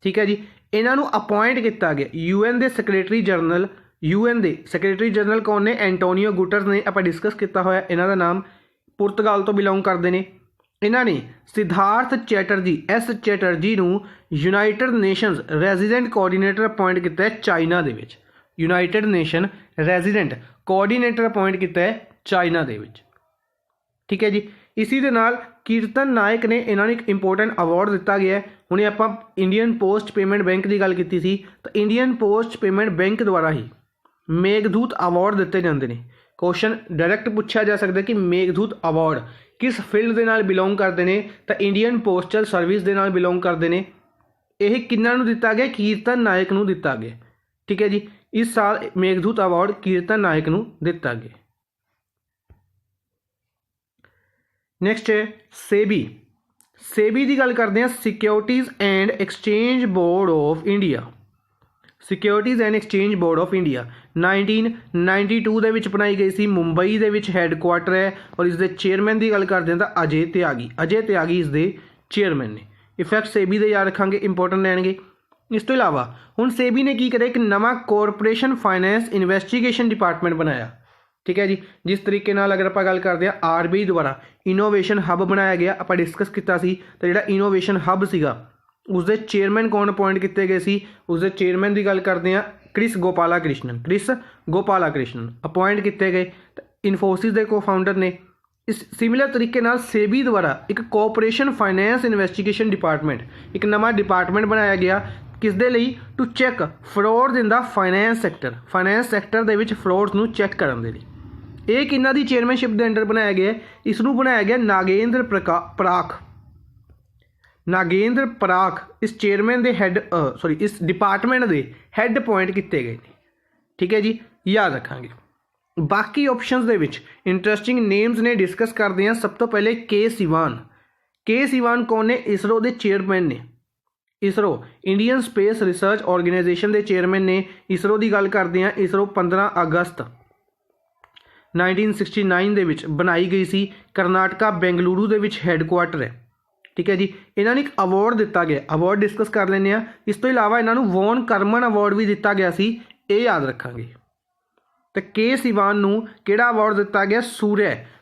ठीक है जी, इन्हों अपॉइंट किया गया UN के सैक्रटरी जनरल। UN के सैक्रटरी जनरल कौन ने? एंटोनियो गुटरस ने। आप डिस्कस किया होया, इन्हों का नाम पुर्तगाल तो बिलोंग करते हैं। इन्होंने सिद्धार्थ चैटर्जी S चैटर्जी नूं United Nations resident coordinator appoint किया है चाइना दे विच। United Nation resident coordinator appoint किया है चाइना दे विच। ठीक है जी, इसी दे नाल कीर्तन नायक ने इन्होंने एक इंपोर्टेंट अवार्ड दिता गया है। हुणे आपां इंडियन पोस्ट पेमेंट बैंक की गल की सी, तो इंडियन पोस्ट पेमेंट बैंक द्वारा ही मेघदूत अवार्ड दिते जाते हैं। क्वेश्चन डायरैक्ट पूछा जा सकता है कि मेघदूत अवार्ड किस फील्ड के नाल बिलोंग करते हैं? तो इंडियन पोस्टल सर्विस के नाल बिलोंग करते हैं। यह किन्हां नूं दिता गया? कीर्तन नायक नूं दिता गया। ठीक है जी, इस साल मेघदूत अवार्ड कीर्तन नायक नूं दिता गया। नैक्सट है सेबी की गल करते हैं। Securities and exchange board of India. Securities and exchange board of India 1992 ਦੇ ਵਿੱਚ बनाई गई सी। मुंबई ਦੇ ਵਿੱਚ हैडकुआटर है और इसके चेयरमैन की गल करते हैं तो अजय त्यागी इसके चेयरमैन ने। इफैक्ट सेबी के याद रखांगे, इंपोर्टेंट रहने। इस तो इलावा हुण सेबी ने की करिया एक नवा कॉरपोरेशन फाइनैंस इन्वेस्टिगेशन डिपार्टमेंट बनाया। ठीक है जी, जिस तरीके नाल अगर आप गल करते हैं RBI द्वारा इनोवेशन हब बनाया गया, आप डिस्कस किया सी। तो जिहड़ा इनोवेशन हब सीगा उसके चेयरमैन कौन अपॉइंट किए गए सी? उसके चेयरमैन की गल करते हैं क्रिस गोपाला कृष्णन अपॉइंट किए गए। इन्फोसिस के को फाउंडर ने। इस सिमिलर तरीके नाल सेबी द्वारा एक कॉरपोरेशन फाइनैंस इन्वेस्टिगेशन डिपार्टमेंट, एक नवा डिपार्टमेंट बनाया गया किस दे लई? To check fraud in the finance sector दे विच फ्रॉड्स नूं चैक करन दे लई। ये किन्हां दी चेयरमैनशिप के अंडर बनाया गया? इसनूं बनाया गया नागेंद्र पराख इस चेयरमैन के हैड इस डिपार्टमेंट के हैड अपॉइंट किए गए। ठीक है जी, याद रखांगे। बाकी ऑप्शंस दे विच इंटरस्टिंग नेम्स ने, डिस्कस करते हैं। सब तो पहले के सिवान कौन ने? इसरो के चेयरमैन ने। ISRO Indian space research organisation के चेयरमैन ने। इसरो की गल करते हैं, इसरो 15 अगस्त 1969 के बनाई गई सी। करनाटका बेंगलुरु के हैडकुआटर है। ठीक है जी। इन्हों ने एक अवार्ड दिता गया, अवार्ड डिस्कस कर लेने आ। इस तो इलावा इन्हों वॉन करमन अवार्ड भी दिता गया सी, ये याद रखांगे। तो के सिवान नूं किहड़ा अवार्ड दिता गया?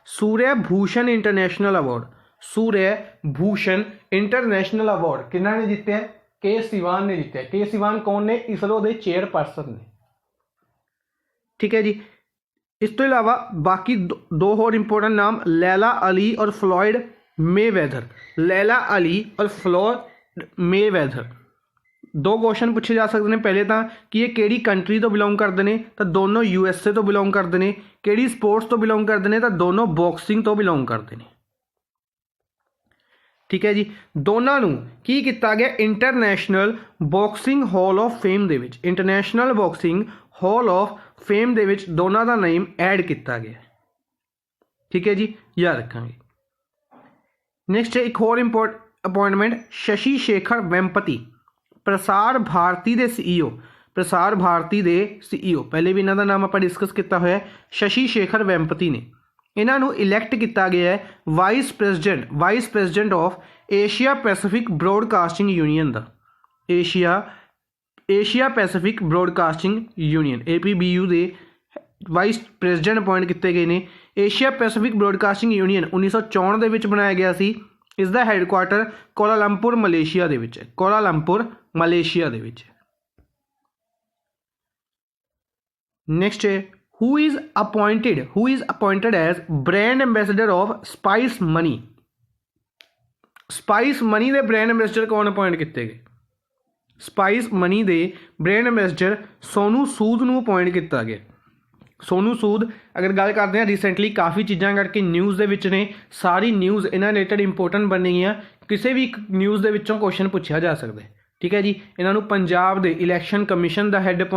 सूर्य भूषण इंटरनेशनल अवार्ड, सूर्य भूषण इंटरनेशनल अवार्ड किन्ना ने जीते हैं? के सिवान ने जीते। के सिवान कौन ने? इसरो के चेयरपर्सन ने, ठीक है जी। इस तो इलावा बाकी दो होर इंपोर्टेंट नाम, लैला अली और फ्लॉयड मेवेदर। लैला अली और फ्लॉयड मेवेदर, दो क्वेश्चन पूछे जा सकते हैं। पहले तो कि ये किहड़ी कंट्री तो बिलोंग करते हैं? तो दोनों USA तो बिलोंग करते हैं। किहड़ी स्पोर्ट्स तो बिलोंग करते हैं? तो दोनों बॉक्सिंग तो बिलोंग करते हैं, ठीक है जी। दोनों नूं की किया गया? International boxing hall of fame दे विच, international boxing hall of fame दे विच दोनों का नेम ऐड किया गया, ठीक है जी, याद रखांगे। नैक्सट है एक होर अपॉइंटमेंट, शशि शेखर वेम्पति, प्रसार भारती के CEO, प्रसार भारती के CEO, पहले भी इन्हों का नाम आप डिस्कस किया हुआ है, शशि शेखर वेम्पति ने। इन्हों इलैक्ट किया गया है vice president of Asia Pacific broadcasting union का, Asia Pacific broadcasting union APBU के वाइस प्रेजिडेंट अपॉइंट किए गए हैं। एशिया पैसिफिक ब्रॉडकास्टिंग यूनियन 1964 के बनाया गया सी। इसका हैडकुआटर कोलालंपुर मलेशिया दे विच है, कोलालंपुर मलेशिया दे विच। नेक्स्ट है who is appointed as brand ambassador of Spice Money. Spice Money के ब्रांड एंबेसडर कौन अपॉइंट किए गए? स्पाइस मनी के ब्रांड एंबेसडर सोनू सूद नूं अपॉइंट किया गया। सोनू सूद अगर गल करते हैं रिसेंटली काफ़ी चीज़ां करके न्यूज़ के विच ने, सारी न्यूज़ इन्हां रिलेटेड इंपोर्टेंट बनी गई, किसी भी न्यूज़ के विचों क्वेश्चन पूछा जा सकता है, ठीक है जी। इन्हों पंजाब के इलैक्शन कमीशन का हैड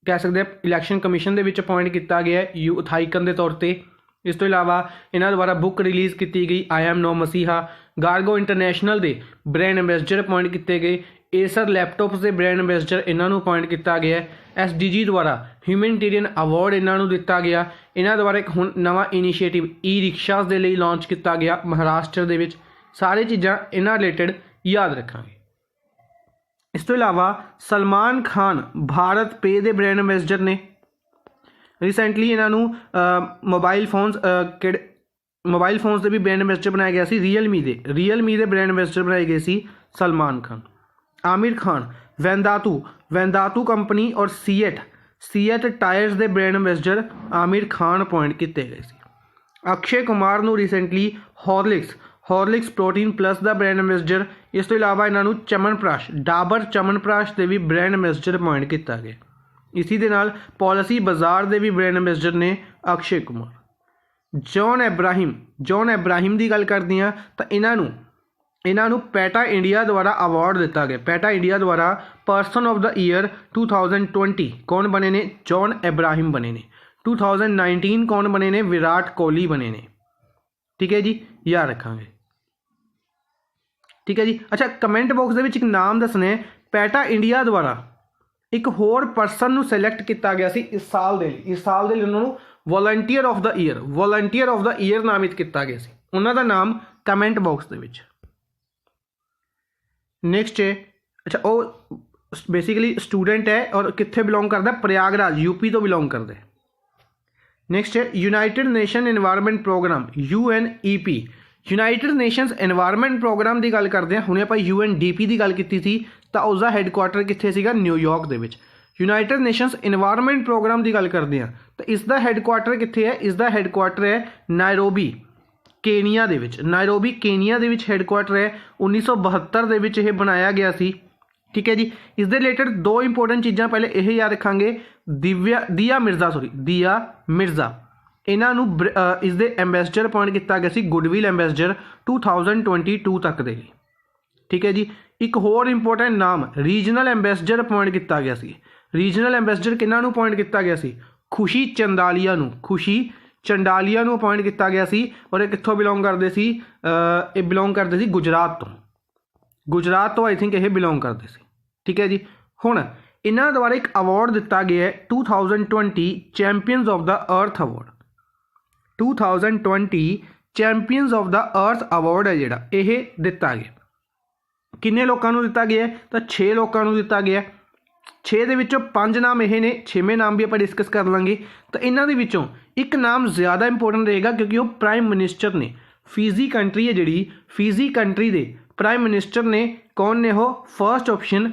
कह सकते हैं, इलैक्शन कमीशन के अपॉइंट किया गया है यूथ आइकन के तौर पर। इस तो इलावा इन्हों द्वारा बुक रिलीज़ की गई I Am No मसीहा। गार्गो इंटरनेशनल के ब्रांड एंबेसडर अपॉइंट किए गए। एसर लैपटॉप्स के ब्रांड एंबेसडर इन्हों अपॉइंट किया गया है। SDG द्वारा ह्यूमैनिटेरियन अवार्ड इन्हों दिता गया। इन्हों द्वारा एक हुण नवा इनीशिएटिव ई-रिक्शास के लिए लॉन्च किया गया महाराष्ट्र के। सारी चीज़ां इन्हां रिलेटेड याद रखांगे। इस तो इलावा सलमान खान भारत पे के ब्रांड एंबेसडर ने। रिसेंटली इन्हों मोबाइल फोन्स के भी ब्रांड एंबेसडर बनाया गया सी। रियलमी के ब्रांड एंबेसडर बनाए गए सी सलमान खान। आमिर खान वेंदातू कंपनी और सीएट टायर्स के brand ambassador Aamir Khan appoint किए गए सी। अक्षय कुमार नूं रिसेंटली हॉर्लिक्स प्रोटीन प्लस का ब्रांड एंबेसडर। इस तो इलावा इन्हों चमनप्राश डाबर चमनप्राश के भी ब्रांड एंबेसडर अपॉइंट किया गया। इसी दे नाल पॉलिसी बाजार के भी ब्रांड एंबेसडर ने अक्षय कुमार। जॉन एब्राहिम की गल करते हैं तो इन्हों पैटा इंडिया द्वारा अवार्ड दिता गया। पैटा इंडिया द्वारा पर्सन ऑफ द ईयर 2020 कौन बने ने? जॉन एब्राहिम बने ने। 2019 कौन बने ने? विराट कोहली बने ने, ठीक है जी, याद रखांगे, ठीक है जी। अच्छा कमेंट बॉक्स के एक नाम दसने, पैटा इंडिया द्वारा एक होर परसन नूं सिलेक्ट किया गया सी इस साल के लिए उन्होंने वॉलंटियर ऑफ द ईयर नामित किया गया सी। उन्हों नाम कमेंट बॉक्स के विच। नेक्स्ट है अच्छा वो बेसिकली स्टूडेंट है और कित्थे बिलोंग करता है? प्रयागराज UP तो बिलोंग करता है। नेक्स्ट है United Nation environment programme UNEP। United Nations environment programme की गल करते हैं। हुणे आपां UNDP की गल की थी तो उसका हैडकुआटर कित्थे सीगा? न्यूयॉर्क दे विच। यूनाइटेड नेशनस एनवायरनमेंट प्रोग्राम की गल करते हैं तो इसका हैडकुआटर कित्थे है? इसका हैडकुआटर है नायरोबी केनिया दे विच। नायरोबी केनिया दे विच हैडकुआटर है। 1972 दे विच यह बनाया गया सी, ठीक है जी। इसके रिलेटेड दो इंपोर्टेंट चीज़ां पहले यह याद रखांगे। दिया मिर्जा इन्हों इसके एंबेसडर अपॉइंट किया गया सी गुडविल एंबेसडर 2022 तक के लिए, ठीक है जी। एक होर इंपोर्टेंट नाम रीजनल एंबेसडर अपॉइंट किया गया सी। रीजनल एंबेसडर किन्हों अपॉइंट किया गया सी? खुशी चंडालिया अपॉइंट किया गया सी। और ये कित्थों बिलोंग करते सी? ये बिलोंग करते सी गुजरात तो आई थिंक ये बिलोंग करते सी, ठीक है जी। हुण इन्हों द्वारा एक अवार्ड दिता गया है 2020 champions of the earth award. 2020 champions of the earth award ਹੈ ਜਿਹੜਾ ਇਹ ਦਿੱਤਾ ਗਿਆ। ਕਿੰਨੇ ਲੋਕਾਂ ਨੂੰ ਦਿੱਤਾ ਗਿਆ ਤਾਂ 6 ਲੋਕਾਂ ਨੂੰ ਦਿੱਤਾ ਗਿਆ। 6 ਦੇ ਵਿੱਚੋਂ 5 ਨਾਮ ਇਹ ਨੇ, 6ਵੇਂ ਨਾਮ ਵੀ ਆਪਾਂ ਡਿਸਕਸ ਕਰ ਲਾਂਗੇ। ਤਾਂ ਇਹਨਾਂ ਦੇ ਵਿੱਚੋਂ ਇੱਕ ਨਾਮ ਜ਼ਿਆਦਾ ਇੰਪੋਰਟੈਂਟ ਰਹੇਗਾ ਕਿਉਂਕਿ ਉਹ ਪ੍ਰਾਈਮ ਮਿਨਿਸਟਰ ਨੇ। ਫਿਜੀ ਕੰਟਰੀ ਹੈ ਜਿਹੜੀ, ਫਿਜੀ ਕੰਟਰੀ ਦੇ ਪ੍ਰਾਈਮ ਮਿਨਿਸਟਰ ਨੇ ਕੌਣ ਨੇ ਉਹ? First option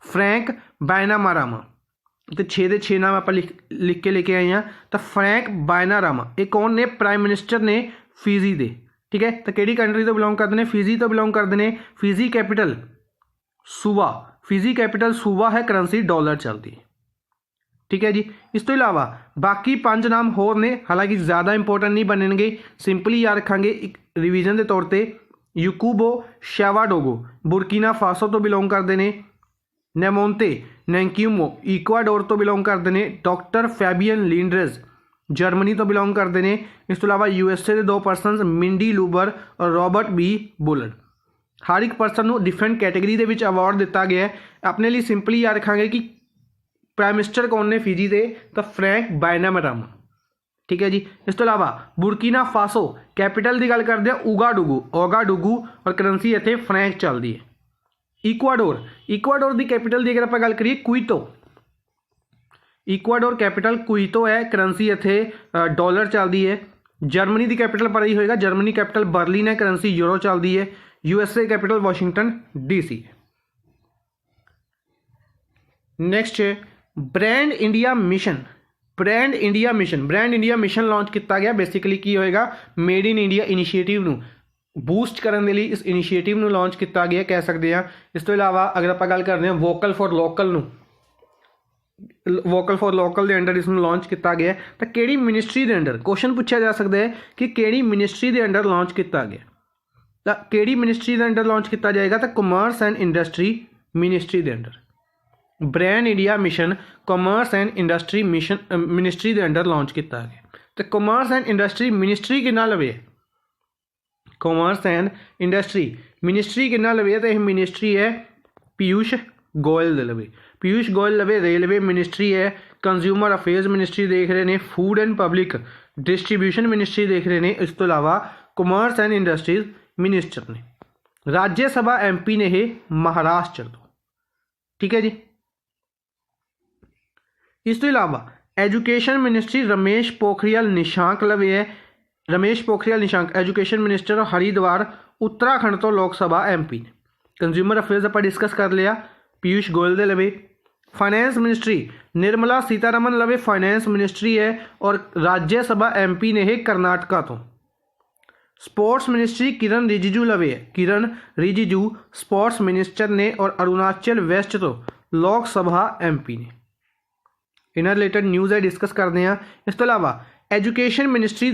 Frank Bainimarama. तो 6 ਦੇ 6 नाम आप लिख के लेके आए हैं। तो फ्रैंक बायनारामा ये कौन ने? प्राइम मिनिस्टर ने फिजी दे। ठीक है, तो किहड़ी कंट्री तो बिलोंग करते हैं? फिजी तो बिलोंग करते हैं। फिजी कैपिटल सूबा, फिजी कैपिटल सूबा है, करेंसी डॉलर चलती। ठीक है जी। इस तो इलावा बाकी 5 नाम होर ने, हालांकि ज़्यादा इंपोर्टेंट नहीं बनेंगे, सिंपली याद रखांगे एक रिवीजन के तौर पर। यूकुबो शैवाडोगो बुरकीना फासो तो बिलोंग करते हैं। नेमोंते नैंक्यूमो इक्वाडोर तो बिलोंग करते हैं। डॉक्टर फैबियन लिंड्रेज जर्मनी तो बिलोंग करते हैं। इस तो इलावा यूएसए के 2 परसन मिंडी लूबर और रॉबर्ट बी बुलर। हर एक परसन को डिफरेंट कैटेगरी के अवार्ड दिता गया है। अपने लिए सिंपली याद रखांगे कि प्राइम मिनिस्टर कौन ने फिजी के? तो फ्रैंक बायनामारामा। ठीक है जी। इस तो इलावा बुरकीना फासो कैपिटल की गल करते हैं उगाडुगू, ओगाडुगू और करेंसी इत्थे फ्रैंक चलती है। इक्वाडोर, इक्वाडोर की कैपिटल की अगर आप गल करिए क्विटो, इक्वाडोर कैपिटल क्विटो है, करेंसी इत्थे डॉलर चलती है। जर्मनी की कैपिटल पर ही होएगा, जर्मनी कैपिटल बर्लिन है, करेंसी यूरो चलती है। USA capital Washington DC. Next है brand India mission. Brand India mission, brand India mission launch किया गया। बेसिकली की होएगा? मेड इन इंडिया इनिशिएटिव नूं बूस्ट करने के लिए इस इनिशिएटिव में लॉन्च किया गया कह सकते हैं। इस तो इलावा अगर आप गल करते हैं vocal for local, vocal for local के अंडर इसमें लॉन्च किया गया। तो किहड़ी मिनिस्ट्री के अंडर? क्वेश्चन पूछा जा सकता है कि किहड़ी मिनिस्ट्री के अंडर लॉन्च किया गया। तो किहड़ी मिनिस्ट्री के अंडर लॉन्च किया जाएगा? तो कॉमर्स एंड इंडस्ट्री मिनिस्ट्री के under. Brand India mission commerce and industry mission ministry के अंडर लॉन्च किया गया। तो कॉमर्स एंड इंडस्ट्री मिनिस्ट्री कितना लवे? कॉमर्स एंड इंडस्ट्री मिनिस्ट्री कितना लवे? तो यह मिनिस्ट्री है पीयूष गोयल दे लवे। पीयूष गोयल लवे रेलवे मिनिस्ट्री है। कंज्यूमर अफेयर्स मिनिस्ट्री देख रहे हैं। Food and public distribution ministry देख रहे हैं। इस तो इलावा कॉमर्स एंड इंडस्ट्रीज मिनिस्टर ने। राज्य सभा MP ने ये महाराष्ट्र तो। ठीक है जी। इस तो इलावा एजुकेशन मिनिस्ट्री रमेश पोखरियाल निशांक लवे है। रमेश पोखरियाल निशंक एजुकेशन मिनिस्टर हरिद्वार उत्तराखंड तो लोक सभा MP ने। कंज्यूमर अफेयर्स आप डिस्कस कर लिया, पीयूष गोयल दे लवे। फाइनेंस मिनिस्ट्री निर्मला सीतारमन लवे फाइनेंस मिनिस्ट्री है और राज्य सभा MP ने है कर्नाटका तो। स्पोर्ट्स मिनिस्ट्री किरण रिजिजू लवे है, किरण रिजिजू स्पोर्ट्स मिनिस्टर ने और अरुणाचल वेस्ट तो लोक सभा MP ने। इन्हें रिलेटेड न्यूज़ है डिस्कस करते हैं। इस तो इलावा एजुकेशन मिनिस्ट्री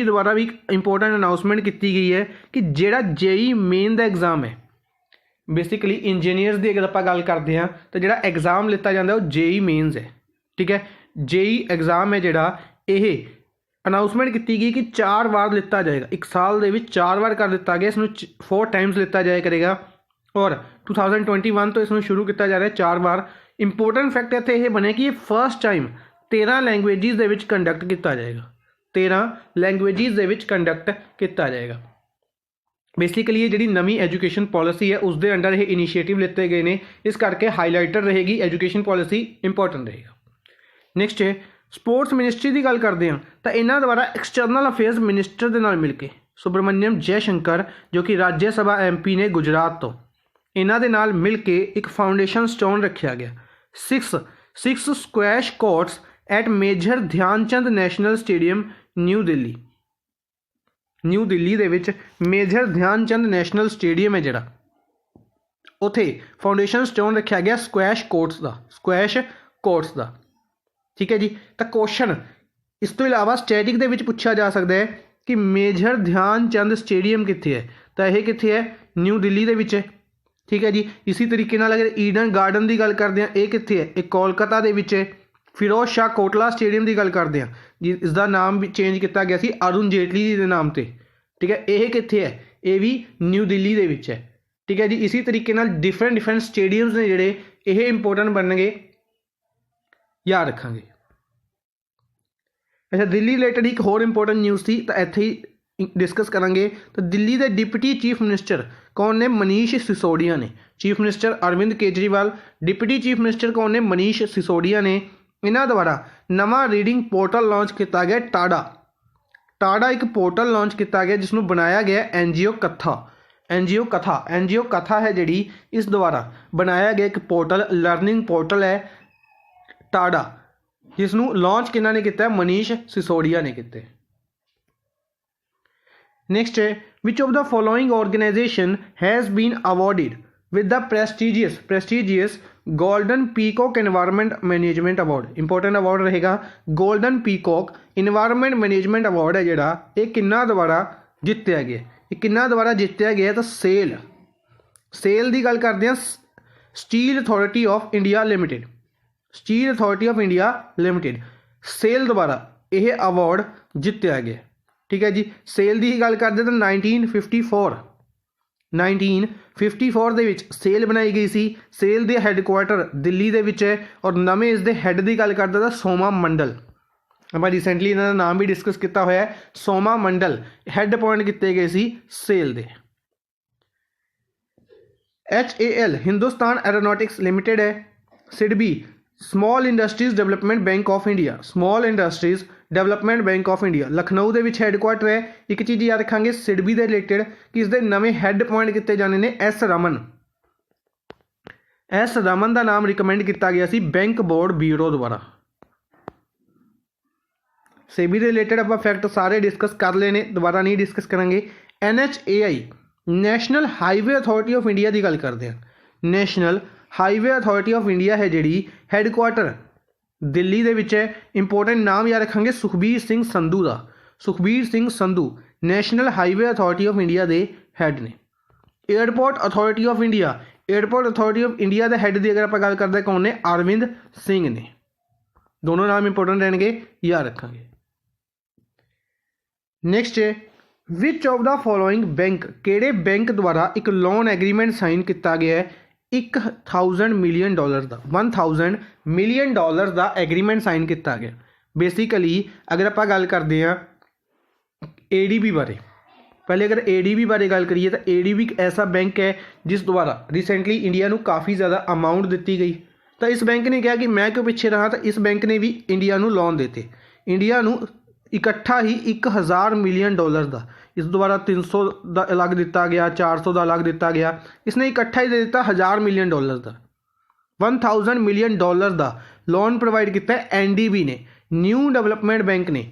द्वारा भी इंपोर्टेंट अनाउंसमेंट की गई है कि जेड़ा JEE मेन का एग्जाम है, बेसिकली इंजीनियर्स की अगर आप गल करते हैं तो जोड़ा एग्जाम लिता जाता है वो JEE मेन्स है। ठीक है, JEE एग्जाम है जोड़ा ये अनाउंसमेंट की गई कि 4 बार लिता जाएगा। 1 साल के 4 बार कर दिता गया, इसमें 4 टाइम्स लिता जाया करेगा और 2021 तो इसमें शुरू किया जा रहा है 4 बार। इंपोर्टेंट फैक्ट इत्थे ये बने कि ये फर्स्ट टाइम 13 लैंग्वेजिज़ दे विच कंडक्ट किया जाएगा। 13 लैंग्वेजिज़ दे विच कंडक्ट किया जाएगा। बेसिकली ये जी नवी एजुकेशन पॉलिसी है उसके अंडर ये इनिशिएटिव लिते गए हैं, इस करके हाईलाइटर रहेगी एजुकेशन पॉलिसी इंपोर्टेंट रहेगा। नैक्सट है स्पोर्ट्स मिनिस्ट्री की गल करते हैं तो इन्हों द्वारा एक्सटर्नल अफेयर्स मिनिस्टर के नाल मिलकर सुब्रमण्यम जयशंकर जो कि राज्य सभा MP ने गुजरात तो, इन्हों के नाल मिल के एक फाउंडेशन स्टोन रखा गया। 6 squash courts at major Dhyan Chand national stadium new Delhi दे विच मेजर ध्यानचंद नैशनल स्टेडियम है जिहड़ा उत्थे फाउंडेशन स्टोन रखा गया स्क्वैश कोर्ट्स का। ठीक है जी। तो क्वेश्चन इस तो इलावा स्टैटिक दे विच पूछा जा सकता है कि मेजर ध्यानचंद स्टेडियम कित्थे है, तो यह कित्थे है? न्यू दिल्ली दे विच है। ठीक है जी। इसी तरीके नाल अगर ईडन गार्डन की गल करते हैं ये कित्थे है? एक कोलकाता दे विच है। फिरोज शाह कोटला स्टेडियम की गल करते हैं जी, इसका नाम भी चेंज किया गया सी अरुण जेटली जी के नाम से। ठीक है, यह कित्थे है? ये भी न्यू दिल्ली दे विच है। ठीक है जी। इसी तरीके नाल डिफरेंट स्टेडियम्स ने जिहड़े ये इंपोर्टेंट बनणगे, याद रखांगे। अच्छा दिल्ली रिलेटेड एक होर इंपोर्टेंट न्यूज़ थी तो इत्थे ही डिस्कस करांगे। तो दिल्ली के डिप्टी चीफ मिनिस्टर कौन ने? मनीष सिसोदिया ने। Chief minister Arvind Kejriwal, deputy chief minister कौन ने? मनीष सिसोदिया ने। इन्हां द्वारा नवा रीडिंग पोर्टल लॉन्च किया गया टाडा। टाडा एक पोर्टल लॉन्च किया गया जिसनों बनाया गया एनजीओ कथा। एनजीओ कथा है जिहड़ी, इस द्वारा बनाया गया एक पोर्टल, लर्निंग पोर्टल है टाडा, जिसनों लॉन्च किन्हां ने किया? मनीष सिसोदिया ने किया। नेक्स्ट है which of the following organization has been awarded with the prestigious golden peacock environment management award. Important award रहेगा golden peacock environment management award है जिहड़ा, ये किन्ना द्वारा जित्या गया? ये किन्ना द्वारा जित्या गया? तो सेल की गल करते हैं, steel authority of India limited. Steel authority of India limited SAIL द्वारा यह अवार्ड जित्या गया। ठीक है जी। सेल की गल करते तो 1954 ਦੇ ਵਿੱਚ सेल बनाई गई सी। सेल के हैडकुआटर दिल्ली ਦੇ ਵਿੱਚ है और नवे इसके हैड की गल करते तो सोमा मंडल। ਆਪਾਂ रिसेंटली इन्हों का नाम भी डिस्कस किया होया है। सोमा मंडल हैड अपॉइंट किए गए सी सेल दे। HAL हिंदुस्तान एरोनॉटिक्स लिमिटेड है। SIDBI small industries development bank of India. Small industries development bank of India Lucknow के हैडकुआटर है। एक चीज़ याद रखांगे सिडबी के रिलेटेड कि इसके नवे हैड अपॉइंट किए जाने ने एस रमन का नाम रिकमेंड किया गया सी बैंक बोर्ड ब्यूरो द्वारा। सेबी के रिलेटेड आप फैक्ट सारे डिस्कस कर लेने, दोबारा नहीं डिस्कस करेंगे। NHAI national highway authority of India की गल करते हैं। National highway authority of India है जिहड़ी हैडकुआटर दिल्ली दे विच है। इंपोर्टेंट नाम याद रखेंगे सुखबीर सिंह संधू का। Sukhbir Singh Sandhu national highway authority of India के हैड ने। एयरपोर्ट अथॉरिटी ऑफ इंडिया के हैड की अगर आप गल करते कौन ने? अरविंद सिंह ने। दोनों नाम इंपोर्टेंट रहेंगे, याद रखेंगे। नेक्स्ट है which of the following bank, केड़े बैंक द्वारा एक लोन एग्रीमेंट साइन किया गया है $1000 मिलियन का, $1000 मिलियन का एग्रीमेंट साइन किया गया। बेसिकली अगर आप गल करते हैं ADB बारे, पहले अगर ADB बारे गल करिए तो ADB एक ऐसा बैंक है जिस द्वारा रिसेंटली इंडिया को काफ़ी ज़्यादा अमाउंट दी गई। तो इस बैंक ने कहा कि मैं क्यों पिछे रहा, तो इस बैंक ने भी इंडिया को लोन देते। इंडिया को इकट्ठा ही $1000 मिलियन का, इस द्वारा 300 का अलग दिता गया, 400 का अलग दिता गया, इसने इकट्ठा ही दे दिता $1000 मिलियन का। $1000 मिलियन का लोन प्रोवाइड किया NDB ने, न्यू डेवलपमेंट बैंक ने,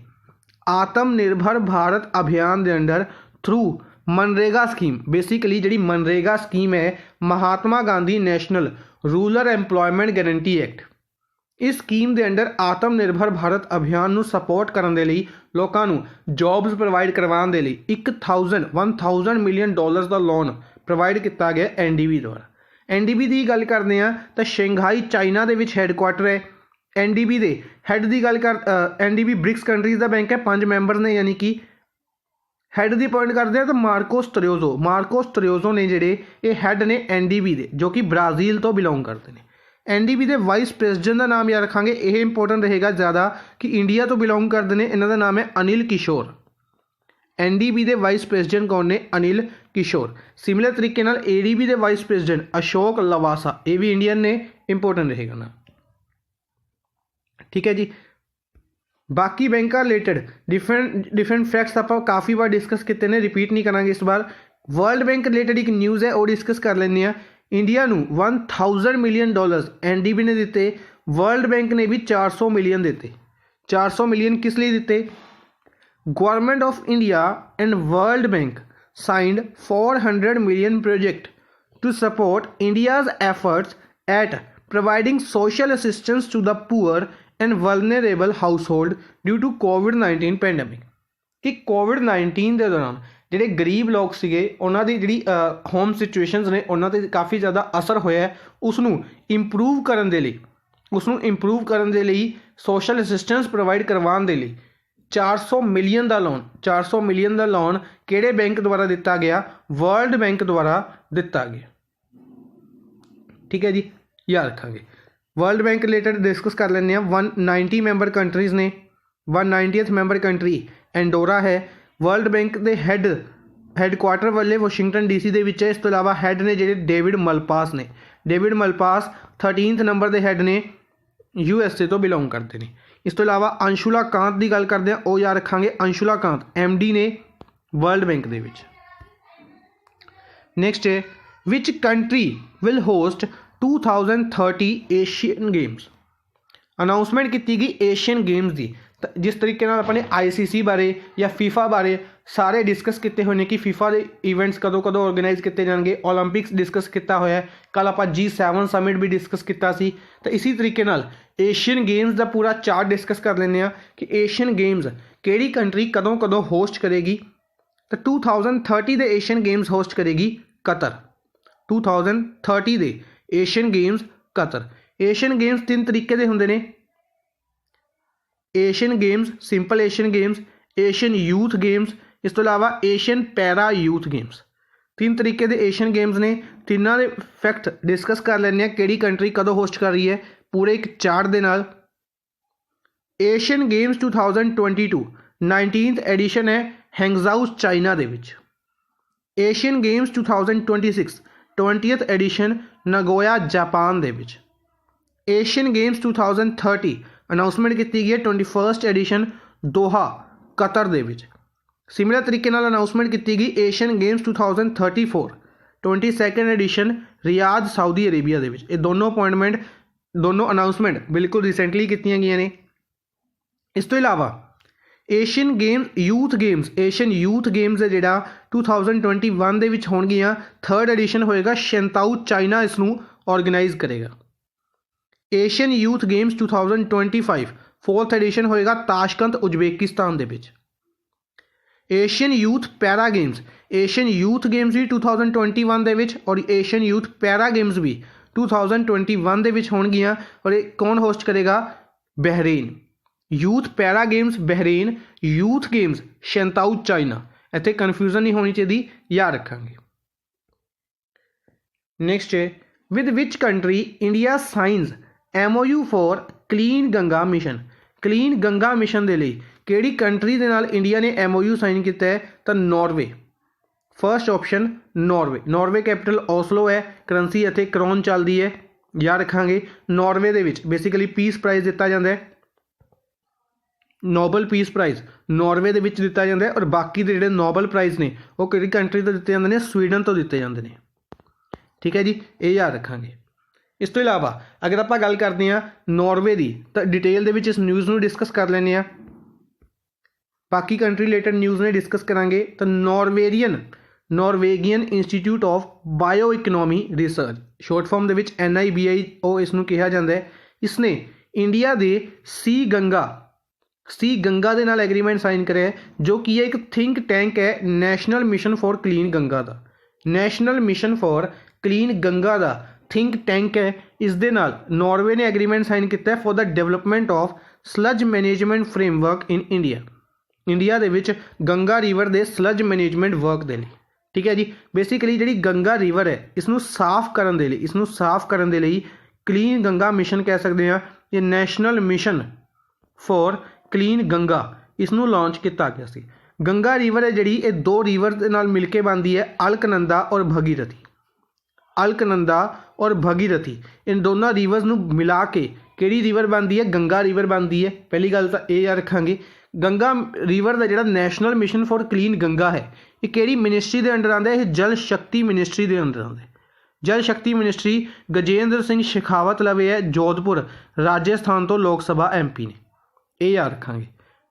आत्मनिर्भर भारत अभियान के under through MNREGA scheme. Basically जी मनरेगा स्कीम है Mahatma Gandhi national rural employment guarantee act. इस स्कीम के अंडर आत्मनिर्भर भारत अभियान को सपोर्ट करने के लिए, लोगों को जॉब्स प्रोवाइड करवाने के लिए 1000 मिलियन का लोन प्रोवाइड किया गया NDB द्वारा। NDB की गल करते हैं तो शंघाई चाइना के हैडकुआटर है। NDB के हैड की गल कर NDB ब्रिक्स कंट्रीज़ का बैंक है, 5 मैंबर ने, यानी कि हैड की अपॉइंट करते हैं तो मार्कोस त्रियोजो ने जिहड़े ये हैड ने NDB के, जो कि ब्राज़ील तो बिलोंग करते हैं। NDB के वाइस प्रेसिडेंट का नाम याद रखांगे, यह इंपोर्टेंट रहेगा ज़्यादा कि इंडिया तो बिलोंग करते हैं। इन्हों का नाम है अनिल किशोर। NDB के वाइस प्रेसिडेंट कौन ने? अनिल किशोर। सिमिलर तरीके नाल ADB के वाइस प्रेसिडेंट अशोक लवासा, ये भी इंडियन ने, इंपोर्टेंट रहेगा ना। ठीक है जी। बाकी बैंक रिलेटेड डिफरेंट फैक्ट्स आप काफ़ी बार डिस्कस किए हैं, रिपीट नहीं करांगे इस बार। वर्ल्ड बैंक रिलेटेड एक न्यूज़ है वो डिस्कस कर लेंगे। इंडिया को $1000 मिलियन NDB ने दिते, वर्ल्ड बैंक ने भी 400 मिलियन दिते। 400 मिलियन किस लिए दिते? Government of India and world bank signed 400 million project to support India's efforts at providing social assistance to the poor and vulnerable household due to कोविड-19 pandemic. कि कोविड-19 के दौरान ਜਿਹੜੇ गरीब लोग ਸੀਗੇ ਉਹਨਾਂ ਦੀ ਜਿਹੜੀ ਹੋਮ ਸਿਚੁਏਸ਼ਨਸ ਨੇ ਉਹਨਾਂ 'ਤੇ ਕਾफ़ੀ ਜ਼ਿਆਦਾ ਅਸਰ ਹੋਇਆ ਹੈ। ਉਸ ਨੂੰ ਇੰਪਰੂਵ ਕਰਨ ਦੇ ਲਈ ਸੋਸ਼ਲ ਅਸਿਸਟੈਂਸ ਪ੍ਰੋਵਾਈਡ ਕਰਵਾਉਣ ਦੇ ਲਈ 400 ਮਿਲੀਅਨ ਦਾ ਲੋਨ ਕਿਹੜੇ ਬੈਂਕ ਦੁਆਰਾ ਦਿੱਤਾ ਗਿਆ? ਵਰਲਡ ਬੈਂਕ ਦੁਆਰਾ ਦਿੱਤਾ ਗਿਆ। ठीक है जी, याद रखांगे। वर्ल्ड बैंक रिलेटेड डिस्कस कर लेंगे। 190 मैंबर कंट्रीज़ ने, 190th ਮੈਂਬਰ ਕੰਟਰੀ ਐਂਡੋਰਾ ਹੈ। ਵਰਲਡ ਬੈਂਕ ਦੇ ਹੈੱਡਕੁਆਟਰ ਵਾਲੇ ਵਾਸ਼ਿੰਗਟਨ DC ਦੇ ਵਿੱਚ ਹੈ। ਇਸ ਤੋਂ ਇਲਾਵਾ ਹੈੱਡ ਨੇ ਜਿਹੜੇ ਡੇਵਿਡ ਮਲਪਾਸ ਨੇ। ਡੇਵਿਡ ਮਲਪਾਸ 13th ਨੰਬਰ ਦੇ ਹੈੱਡ ਨੇ, USA ਤੋਂ ਬਿਲੋਂਗ ਕਰਦੇ ਨੇ। ਇਸ ਤੋਂ ਇਲਾਵਾ ਅੰਸ਼ੁਲਾ ਕਾਂਤ ਦੀ ਗੱਲ ਕਰਦੇ ਹਾਂ, ਉਹ ਯਾਦ ਰੱਖਾਂਗੇ, ਅੰਸ਼ੁਲਾ ਕਾਂਤ MD ਨੇ ਵਰਲਡ ਬੈਂਕ ਦੇ ਵਿੱਚ। ਨੈਕਸਟ ਹੈ which country will host 2030 Asian games. Announcement ਕੀਤੀ ਗਈ ਏਸ਼ੀਅਨ ਗੇਮਸ ਦੀ। ਜਿਸ ਤਰੀਕੇ ਨਾਲ ਆਪਾਂ ਨੇ ICC ਬਾਰੇ ਜਾਂ FIFA ਬਾਰੇ ਸਾਰੇ ਡਿਸਕਸ ਕੀਤੇ ਹੋਏ ਨੇ ਕਿ FIFA ਦੇ ਇਵੈਂਟਸ ਕਦੋਂ ਕਦੋਂ ਔਰਗੇਨਾਈਜ਼ ਕੀਤੇ ਜਾਣਗੇ। ਓਲੰਪਿਕਸ ਡਿਸਕਸ ਕੀਤਾ ਹੋਇਆ, ਕੱਲ੍ਹ ਆਪਾਂ G7 ਸਮਿਟ ਵੀ ਡਿਸਕਸ ਕੀਤਾ ਸੀ। ਤਾਂ ਇਸੀ ਤਰੀਕੇ ਨਾਲ ਏਸ਼ੀਅਨ ਗੇਮਸ ਦਾ ਪੂਰਾ ਚਾਰਟ ਡਿਸਕਸ ਕਰ ਲੈਂਦੇ ਹਾਂ ਕਿ ਏਸ਼ੀਅਨ ਗੇਮਸ ਕਿਹੜੀ ਕੰਟਰੀ ਕਦੋਂ ਕਦੋਂ ਹੋਸਟ ਕਰੇਗੀ। ਤਾਂ 2030 ਦੇ ਏਸ਼ੀਅਨ ਗੇਮਸ ਹੋਸਟ ਕਰੇਗੀ ਕਤਰ। 2030 ਦੇ Asian games Qatar. Asian games 3 ਤਰੀਕੇ ਦੇ ਹੁੰਦੇ ਨੇ। Asian games, simple Asian games, Asian youth games, ਇਸ ਤੋਂ ਇਲਾਵਾ ਏਸ਼ੀਅਨ ਪੈਰਾ ਯੂਥ ਗੇਮਸ। 3 ਤਰੀਕੇ ਦੇ ਏਸ਼ੀਅਨ ਗੇਮਸ ਨੇ। ਤਿੰਨਾਂ ਦੇ ਫੈਕਟ ਡਿਸਕਸ ਕਰ ਲੈਂਦੇ ਹਾਂ, ਕਿਹੜੀ ਕੰਟਰੀ ਕਦੋਂ ਹੋਸਟ ਕਰ ਰਹੀ ਹੈ ਪੂਰੇ ਇੱਕ ਚਾਰਟ ਦੇ ਨਾਲ। ਏਸ਼ੀਅਨ ਗੇਮਸ 2022 19th ਐਡੀਸ਼ਨ ਹੈ ਹੈਂਗਜ਼ਾਊ ਚਾਈਨਾ ਦੇ ਵਿੱਚ। Asian games 2026 20th edition Nagoya Japan ਦੇ ਵਿੱਚ। ਏਸ਼ੀਅਨ ਗੇਮਸ 2030 ਅਨਾਊਂਸਮੈਂਟ ਕੀਤੀ ਗਈ ਹੈ 21st ਐਡੀਸ਼ਨ ਦੋਹਾ ਕਤਰ ਦੇ ਵਿੱਚ। ਸਿਮਿਲਰ ਤਰੀਕੇ ਨਾਲ ਅਨਾਊਂਸਮੈਂਟ ਕੀਤੀ ਗਈ Asian games 2034 22nd edition Riyadh Saudi Arabia ਦੇ ਵਿੱਚ। ਇਹ ਦੋਨੋਂ ਅਨਾਊਂਸਮੈਂਟ ਬਿਲਕੁਲ ਰੀਸੈਂਟਲੀ ਕੀਤੀਆਂ ਗਈਆਂ ਨੇ। ਇਸ ਤੋਂ ਇਲਾਵਾ Asian games Asian youth games ਹੈ ਜਿਹੜਾ 2021 ਦੇ ਵਿੱਚ ਹੋਣਗੀਆਂ। 3rd ਐਡੀਸ਼ਨ ਹੋਏਗਾ, ਸ਼ੈਂਤਾਊ ਚਾਈਨਾ ਇਸ ਨੂੰ ਔਰਗੇਨਾਈਜ਼ ਕਰੇਗਾ। Asian youth games 2025 4th edition ਹੋਏਗਾ ਤਾਸ਼ਕੰਦ ਉਜ਼ਬੇਕਿਸਤਾਨ ਦੇ ਵਿੱਚ। ਏਸ਼ੀਅਨ ਯੂਥ ਪੈਰਾ ਗੇਮਸ ਵੀ 2021 ਦੇ ਵਿੱਚ ਔਰ ਏਸ਼ੀਅਨ ਯੂਥ ਪੈਰਾ ਗੇਮਸ ਵੀ 2021 ਦੇ ਵਿੱਚ ਹੋਣਗੀਆਂ। ਔਰ ਇਹ ਕੌਣ ਹੋਸਟ ਕਰੇਗਾ? Bahrain. Youth para games Bahrain, youth games Shantou China. ਇੱਥੇ ਕਨਫਿਊਜ਼ਨ ਨਹੀਂ ਹੋਣੀ ਚਾਹੀਦੀ, ਯਾਦ ਰੱਖਾਂਗੇ। ਨੈਕਸਟ ਹੈ with which country India signs MOU for clean Ganga mission. Clean Ganga mission ਦੇ ਲਈ ਕਿਹੜੀ ਕੰਟਰੀ ਦੇ ਨਾਲ ਇੰਡੀਆ ਨੇ MOU ਸਾਈਨ ਕੀਤਾ ਹੈ? ਤਾਂ Norway. First option Norway capital Oslo ਹੈ। ਕਰੰਸੀ ਇੱਥੇ ਕਰੋਨ ਚੱਲਦੀ ਹੈ, ਯਾਦ ਰੱਖਾਂਗੇ। ਨਾਰਵੇ ਦੇ ਵਿੱਚ ਬੇਸਿਕਲੀ ਪੀਸ ਪ੍ਰਾਈਜ਼ ਦਿੱਤਾ ਜਾਂਦਾ ਹੈ, ਨੋਬਲ ਪੀਸ ਪ੍ਰਾਈਜ਼ ਨਾਰਵੇ ਦੇ ਵਿੱਚ ਦਿੱਤਾ ਜਾਂਦਾ ਹੈ। ਔਰ ਬਾਕੀ ਦੇ ਜਿਹੜੇ ਨੋਬਲ ਪ੍ਰਾਈਜ਼ ਨੇ ਉਹ ਕਿਹੜੀ ਕੰਟਰੀ ਤੋਂ ਦਿੱਤੇ ਜਾਂਦੇ ਨੇ? ਸਵੀਡਨ ਤੋਂ ਦਿੱਤੇ ਜਾਂਦੇ ਨੇ। ਠੀਕ ਹੈ ਜੀ, ਇਹ ਯਾਦ ਰੱਖਾਂਗੇ। ਇਸ ਤੋਂ ਇਲਾਵਾ ਅਗਰ ਆਪਾਂ ਗੱਲ ਕਰਦੇ ਹਾਂ ਨਾਰਵੇ ਦੀ, ਤਾਂ ਡਿਟੇਲ ਦੇ ਵਿੱਚ ਇਸ ਨਿਊਜ਼ ਨੂੰ ਡਿਸਕਸ ਕਰ ਲੈਂਦੇ ਹਾਂ। ਬਾਕੀ ਕੰਟਰੀ ਰਿਲੇਟਡ ਨਿਊਜ਼ ਨੇ ਡਿਸਕਸ ਕਰਾਂਗੇ। ਤਾਂ Norwegian institute of bio economy research, short form ਦੇ ਵਿੱਚ NIBIO ਇਸ ਨੂੰ ਕਿਹਾ ਜਾਂਦਾ ਹੈ। ਇਸਨੇ ਇੰਡੀਆ ਦੇ ਸੀ ਗੰਗਾ ਦੇ ਨਾਲ ਐਗਰੀਮੈਂਟ ਸਾਈਨ ਕਰਿਆ, ਜੋ ਕੀ ਹੈ ਇੱਕ ਥਿੰਕ ਟੈਂਕ ਹੈ national mission for clean Ganga ਦਾ। National mission for clean Ganga ਦਾ ਥਿੰਕ ਟੈਂਕ ਹੈ। ਇਸ ਦੇ ਨਾਲ ਨਾਰਵੇ ਨੇ ਐਗਰੀਮੈਂਟ ਸਾਈਨ ਕੀਤਾ for the development of sludge management framework in India ਦੇ ਵਿੱਚ ਗੰਗਾ ਰਿਵਰ ਦੇ ਸਲੱਜ ਮੈਨੇਜਮੈਂਟ ਵਰਕ ਦੇ ਲਈ। ਠੀਕ ਹੈ ਜੀ, ਬੇਸਿਕਲੀ ਜਿਹੜੀ ਗੰਗਾ ਰਿਵਰ ਹੈ ਇਸਨੂੰ ਸਾਫ਼ ਕਰਨ ਦੇ ਲਈ ਕਲੀਨ ਗੰਗਾ ਮਿਸ਼ਨ ਕਹਿ ਸਕਦੇ ਹਾਂ। ਇਹ national mission for clean Ganga ਇਸ ਨੂੰ ਲਾਂਚ ਕੀਤਾ ਗਿਆ ਸੀ। ਗੰਗਾ ਰਿਵਰ ਹੈ ਜਿਹੜੀ, ਇਹ 2 ਰਿਵਰ ਦੇ ਨਾਲ ਮਿਲ ਕੇ ਬਣਦੀ ਹੈ, ਅਲਕਨੰਦਾ ਔਰ ਭਗੀਰਥੀ। ਇਨ ਦੋਨਾਂ ਰਿਵਰਸ ਨੂੰ ਮਿਲਾ ਕੇ ਕਿਹੜੀ ਰਿਵਰ ਬਣਦੀ ਹੈ? ਗੰਗਾ ਰਿਵਰ ਬਣਦੀ ਹੈ। ਪਹਿਲੀ ਗੱਲ ਤਾਂ ਇਹ ਯਾਦ ਰੱਖਾਂਗੇ। ਗੰਗਾ ਰਿਵਰ ਦਾ ਜਿਹੜਾ national mission for clean Ganga ਹੈ, ਇਹ ਕਿਹੜੀ ਮਿਨਿਸਟਰੀ ਦੇ ਅੰਡਰ ਆਉਂਦਾ? ਇਹ ਜਲ ਸ਼ਕਤੀ ਮਿਨਿਸਟਰੀ ਦੇ ਅੰਡਰ ਆਉਂਦਾ। ਜਲ ਸ਼ਕਤੀ ਮਿਨਿਸਟਰੀ ਗਜੇਂਦਰ ਸਿੰਘ ਸ਼ੇਖਾਵਤ ਲਵੇ ਹੈ, ਜੋਧਪੁਰ ਰਾਜਸਥਾਨ ਤੋਂ ਲੋਕ ਸਭਾ MP ਨੇ। ਇਹ ਯਾਦ ਰੱਖਾਂਗੇ।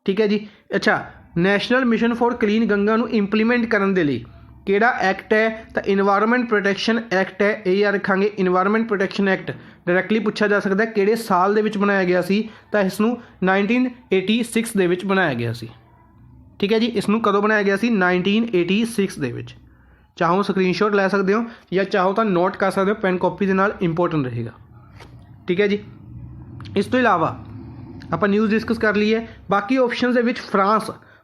ਠੀਕ ਹੈ ਜੀ। ਅੱਛਾ, national mission for clean Ganga ਨੂੰ ਇੰਪਲੀਮੈਂਟ ਕਰਨ ਦੇ ਲਈ ਕਿਹੜਾ ਐਕਟ ਹੈ? ਤਾਂ ਇਨਵਾਇਰਮੈਂਟ ਪ੍ਰੋਟੈਕਸ਼ਨ ਐਕਟ ਹੈ। ਇਹ ਯਾਦ ਰੱਖਾਂਗੇ। ਇਨਵਾਇਰਮੈਂਟ ਪ੍ਰੋਟੈਕਸ਼ਨ ਐਕਟ ਡਾਇਰੈਕਟਲੀ ਪੁੱਛਿਆ ਜਾ ਸਕਦਾ ਕਿਹੜੇ ਸਾਲ ਦੇ ਵਿੱਚ ਬਣਾਇਆ ਗਿਆ ਸੀ? ਤਾਂ ਇਸ ਨੂੰ 1986 ਦੇ ਵਿੱਚ ਬਣਾਇਆ ਗਿਆ ਸੀ। ਠੀਕ ਹੈ ਜੀ, ਇਸ ਨੂੰ ਕਦੋਂ ਬਣਾਇਆ ਗਿਆ ਸੀ? 1986 ਦੇ ਵਿੱਚ। ਚਾਹੋ ਸਕਰੀਨਸ਼ਾਟ ਲੈ ਸਕਦੇ ਹੋ ਜਾਂ ਚਾਹੋ ਤਾਂ ਨੋਟ ਕਰ ਸਕਦੇ ਹੋ, ਪੈਨ ਕਾਪੀ ਦੇ ਨਾਲ ਇੰਪੋਰਟੈਂਟ ਰਹੇਗਾ। ਠੀਕ ਹੈ ਜੀ। ਇਸ ਤੋਂ ਇਲਾਵਾ ਆਪਾਂ ਨਿਊਜ਼ ਡਿਸਕਸ ਕਰ ਲਈ ਹੈ। ਬਾਕੀ ਆਪਸ਼ਨਸ ਦੇ ਵਿੱਚ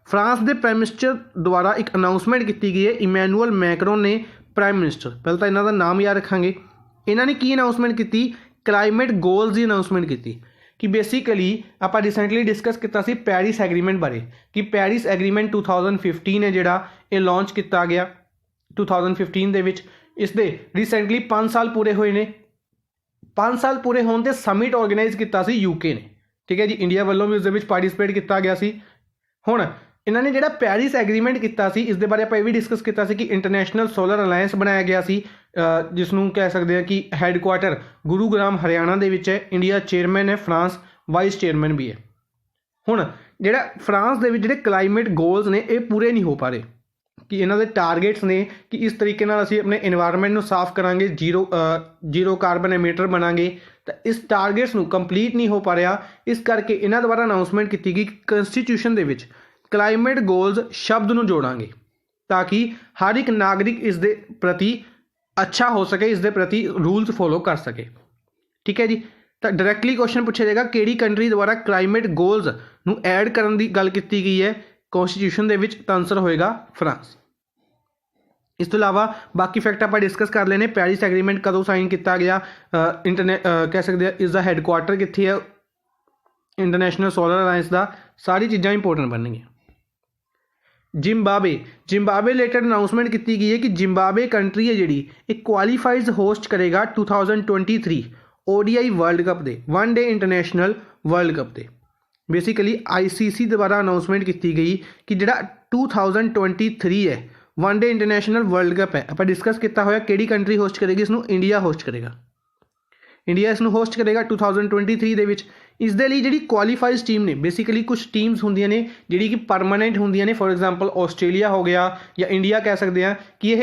ਫਰਾਂਸ ਦੇ ਪ੍ਰਾਈਮ ਮਿਨਿਸਟਰ ਦੁਆਰਾ ਇੱਕ ਅਨਾਊਂਸਮੈਂਟ ਕੀਤੀ ਗਈ ਹੈ। ਇਮੈਨੂਅਲ ਮੈਕਰੋਨ ਨੇ ਪ੍ਰਾਈਮ ਮਿਨਿਸਟਰ, ਪਹਿਲਾਂ ਤਾਂ ਇਹਨਾਂ ਦਾ ਨਾਮ ਯਾਦ ਰੱਖਾਂਗੇ। ਇਹਨਾਂ ਨੇ ਕੀ ਅਨਾਊਂਸਮੈਂਟ ਕੀਤੀ? ਕਲਾਈਮੇਟ ਗੋਲਸ ਦੀ ਅਨਾਊਂਸਮੈਂਟ ਕੀਤੀ। कि बेसिकली आप रिसेंटली डिस्कस किया सी पैरिस एग्रीमेंट बारे कि पैरिस एग्रीमेंट 2015 है जिहड़ा ये लॉन्च किया गया 2015 दे विच। इसदे रिसेंटली 5 साल पूरे हुए ने। 5 साल पूरे होने ते समिट ऑर्गेनाइज किया सी यूके ने, ठीक है जी। इंडिया वालों भी उस दे विच पार्टिसिपेट किया गया सी। हुण इन्होंने जिहड़ा पैरिस एग्रीमेंट किया सी इस दे बारे आपां भी डिस्कस किया सी कि इंटरनेशनल सोलर अलायंस बनाया गया सी, जिसनूं कह सकते हैं कि हैडकुआटर गुरुग्राम हरियाणा दे विच है। इंडिया चेयरमैन है, फ्रांस वाइस चेयरमैन भी है। हुण जिहड़ा फ्रांस दे विच जिहड़े क्लाइमेट गोल्स ने ये पूरे नहीं हो पा रहे कि इन्हों के टारगेट्स ने कि इस तरीके नाल असीं अपने एनवायरनमेंट को साफ करांगे, जीरो कार्बन एमिटर बनांगे, तो इस टारगेट्स को कंप्लीट नहीं हो पा रहा। इस करके इन्हों द्वारा अनाउंसमेंट की गई कंस्टीट्यूशन दे विच क्लाइमेट गोल्स शब्द को जोड़ांगे ताकि हर एक नागरिक इस दे प्रति अच्छा हो सके, इस दे प्रति रूल्स फॉलो कर सके, ठीक है जी। तो डायरैक्टली क्वेश्चन पूछा जाएगा किहड़ी कंट्री द्वारा क्लाइमेट गोल्स नूं ऐड करन दी गल कीती गई है कॉन्स्टिट्यूशन दे विच, तो आंसर होएगा फ्रांस। इस तो इलावा बाकी फैक्ट आप डिस्कस कर लेने। पैरिस एग्रीमेंट कदों साइन किया गया, कह सकते हैं इसका हैडकुआटर कित्थे है इंटरनेशनल सोलर अलायंस का, सारी चीज़ां इंपोर्टेंट बननगियां। जिम्बाबे रिलेटेड अनाउंसमेंट की गई है कि जिम्बाबे कंट्री है जिहड़ी एक क्वालीफाइज होस्ट करेगा 2023 ODI वर्ल्ड कप दे, one day international world cup दे। बेसिकली ICC द्वारा अनाउंसमेंट की गई कि जिहड़ा 2023 है one day international world cup है, आप डिस्कस किया होया किहड़ी कंट्री होस्ट करेगी, इसनूं इंडिया होस्ट करेगा। इंडिया इसनूं होस्ट करेगा 2023 दे विच। इस दे लई जिहड़ी क्वालीफाइज टीम ने, बेसिकली कुछ टीम्स होंदियां ने जिहड़ी कि परमानेंट होंदियां ने, फॉर एग्जांपल ऑस्ट्रेलिया हो गया या इंडिया कह सकते हैं कि यह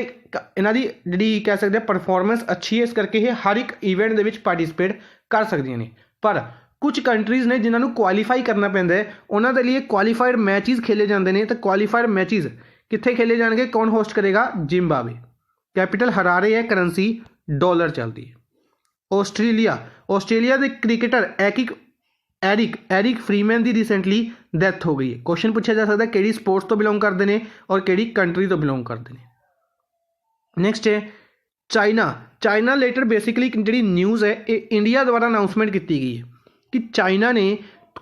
इन्हां दी जिहड़ी कह सकते हैं परफॉर्मेंस अच्छी है, इस करके ये हर एक इवेंट दे विच पार्टिसिपेट कर सकदियां ने। पर कुछ कंट्रीज़ ने जिन्होंने क्वालीफाई करना पैंदा है, उन्होंने लिए क्वालीफायर मैचिज़ खेले जाते हैं। तो क्वालीफायर मैचिज़ कित्थे खेले जाएंगे, कौन होस्ट करेगा, जिम्बाबे। कैपिटल हरारे है, करेंसी डॉलर चलती है। ऑस्ट्रेलिया के क्रिकेटर एरिक फ्रीमैन की रिसेंटली डैथ हो गई है। क्वेश्चन पूछा जा सकता है किहड़ी स्पोर्ट्स तो बिलोंग करते हैं और किहड़ी कंट्री तो बिलोंग करते हैं। नेक्स्ट है चाइना रिलेटेड बेसिकली जी न्यूज़ है ये इंडिया द्वारा अनाउंसमेंट की गई है कि चाइना ने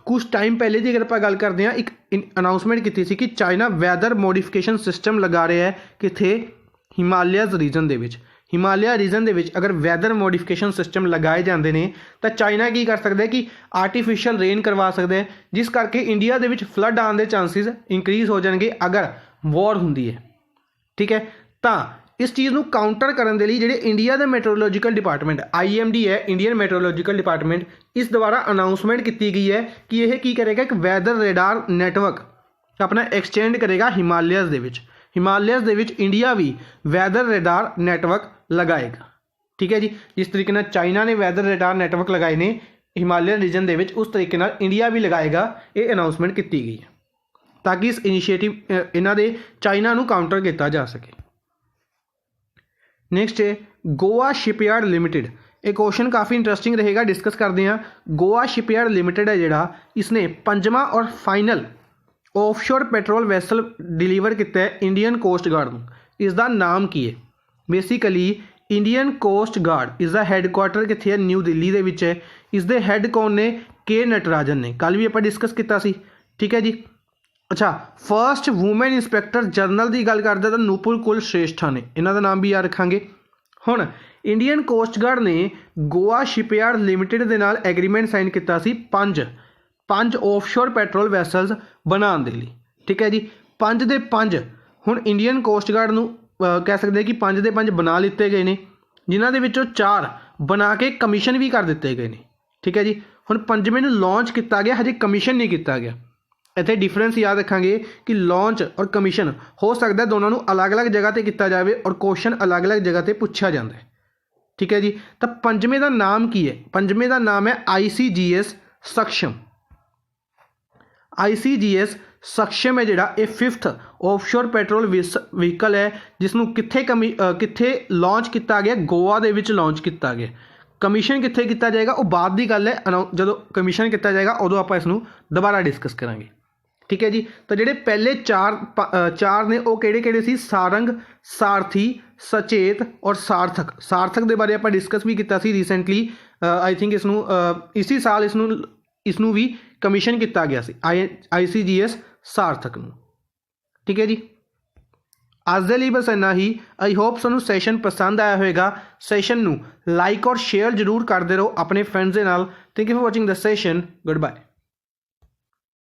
कुछ टाइम पहले की अगर आप गल करते हैं एक अनाउंसमेंट की थी कि चाइना वैदर मोडिफिकेशन सिस्टम लगा रहा है कित्थे, हिमालयज रीजन दे विच। हिमालय रीजन दे विच अगर वैदर मोडिफिकेशन सिस्टम लगाए जाते हैं तो चाइना की कर सकता है कि आर्टिफिशियल रेन करवा सकते हैं, जिस करके इंडिया दे विच फ्लड आने के चांसिस इंक्रीज हो जाएंगे अगर वॉर होंदी है, ठीक है। तो इस चीज़ को काउंटर करने के लिए जिहड़े इंडिया के मैट्रोलॉजिकल डिपार्टमेंट IMD है, इंडियन मैट्रोलॉजिकल डिपार्टमेंट, इस द्वारा अनाउंसमेंट की गई है कि यह की करेगा एक वैदर रेडार नैटवर्क अपना एक्सटेंड करेगा हिमालयस दे विच। हिमालयस दे विच इंडिया भी वैदर रेडार नैटवर्क लगाएगा, ठीक है जी। जिस तरीके नाल चाइना ने वैदर रेडार नैटवर्क लगाए ने हिमालय रीजन दे विच, उस तरीके नाल इंडिया भी लगाएगा। ये अनाउंसमेंट की गई है ताकि इस इनिशिएटिव इन्हां दे चाइना नूं काउंटर किया जा सके। नेक्स्ट है गोवा शिपयार्ड लिमिटेड। एक क्वेश्चन काफ़ी इंटरेस्टिंग रहेगा, डिस्कस करते हैं। गोवा शिपयार्ड लिमिटेड है जिहड़ा इसने 5वां और final offshore petrol vessel deliver किया है इंडियन कोस्ट गार्ड नूं। इसका नाम की है, बेसिकली इंडियन कोस्ट गार्ड इसका हैडकुआटर कित्थे है, न्यू दिल्ली दे विच है। इसके हैड कौन ने, के नटराजन ने, कल भी आप डिस्कस किया सी, ठीक है जी। अच्छा, फर्स्ट वूमेन इंस्पैक्टर जनरल की गल करते तो नूपुर कुल श्रेष्ठा ने, इन्हों का नाम भी याद रखांगे। हुण इंडियन कोस्ट गार्ड ने गोवा शिपयार्ड लिमिटेड के नाल एग्रीमेंट साइन किया सी पंज ऑफशोर पेट्रोल वैसल्स बनाने के लिए, ठीक है जी। 5 दे 5 हुण इंडियन कोस्ट गार्ड नूं कह सकते हैं कि 5 दे 5 बना लिते गए हैं, जिन्हां दे विचों 4 बना के कमीशन भी कर दिते गए हैं, ठीक है जी। हुण 5वें नूं लॉन्च किया गया, हजे कमीशन नहीं किया गया। इत्थे डिफरेंस याद रखांगे कि लॉन्च और कमीशन हो सकता है दोनों को अलग अलग जगह पर किया जाए और क्वेश्चन अलग अलग जगह पर पूछा जाता है, ठीक है जी। तो 5वें का नाम की है, 5वें का नाम है ICGS सक्षम। ICGS सक्षम है जिहड़ा ये 5th ऑफशोर पेट्रोल व्हीकल है जिसनों कित्थे लॉन्च किया गया, गोवा दे विच लॉन्च किया गया। कमीशन कित्थे किया जाएगा वो बाद की गल है, जो कमीशन किया जाएगा उदों आप इसनूं दोबारा डिस्कस करांगे, ठीक है जी। तो जिहड़े पहले चार ने वो किहड़े सी, सारंग, सारथी, सचेत और सार्थक के बारे आप डिस्कस भी किया सी रिसेंटली। आई थिंक इसनूं इसी साल इसनूं इसनूं भी कमीशन किया गया सी ICGS सार्थक नूं। ठीक है जी, ਅੱਜ ਦੇ ਲਈ बस इन्ना ही। आई होप ਤੁਹਾਨੂੰ ਸੈਸ਼ਨ पसंद आया होएगा। ਸੈਸ਼ਨ ਨੂੰ ਲਾਈਕ और शेयर जरूर करते रहो अपने फ्रेंड्स के नाल। Thank you for watching the session. Good bye.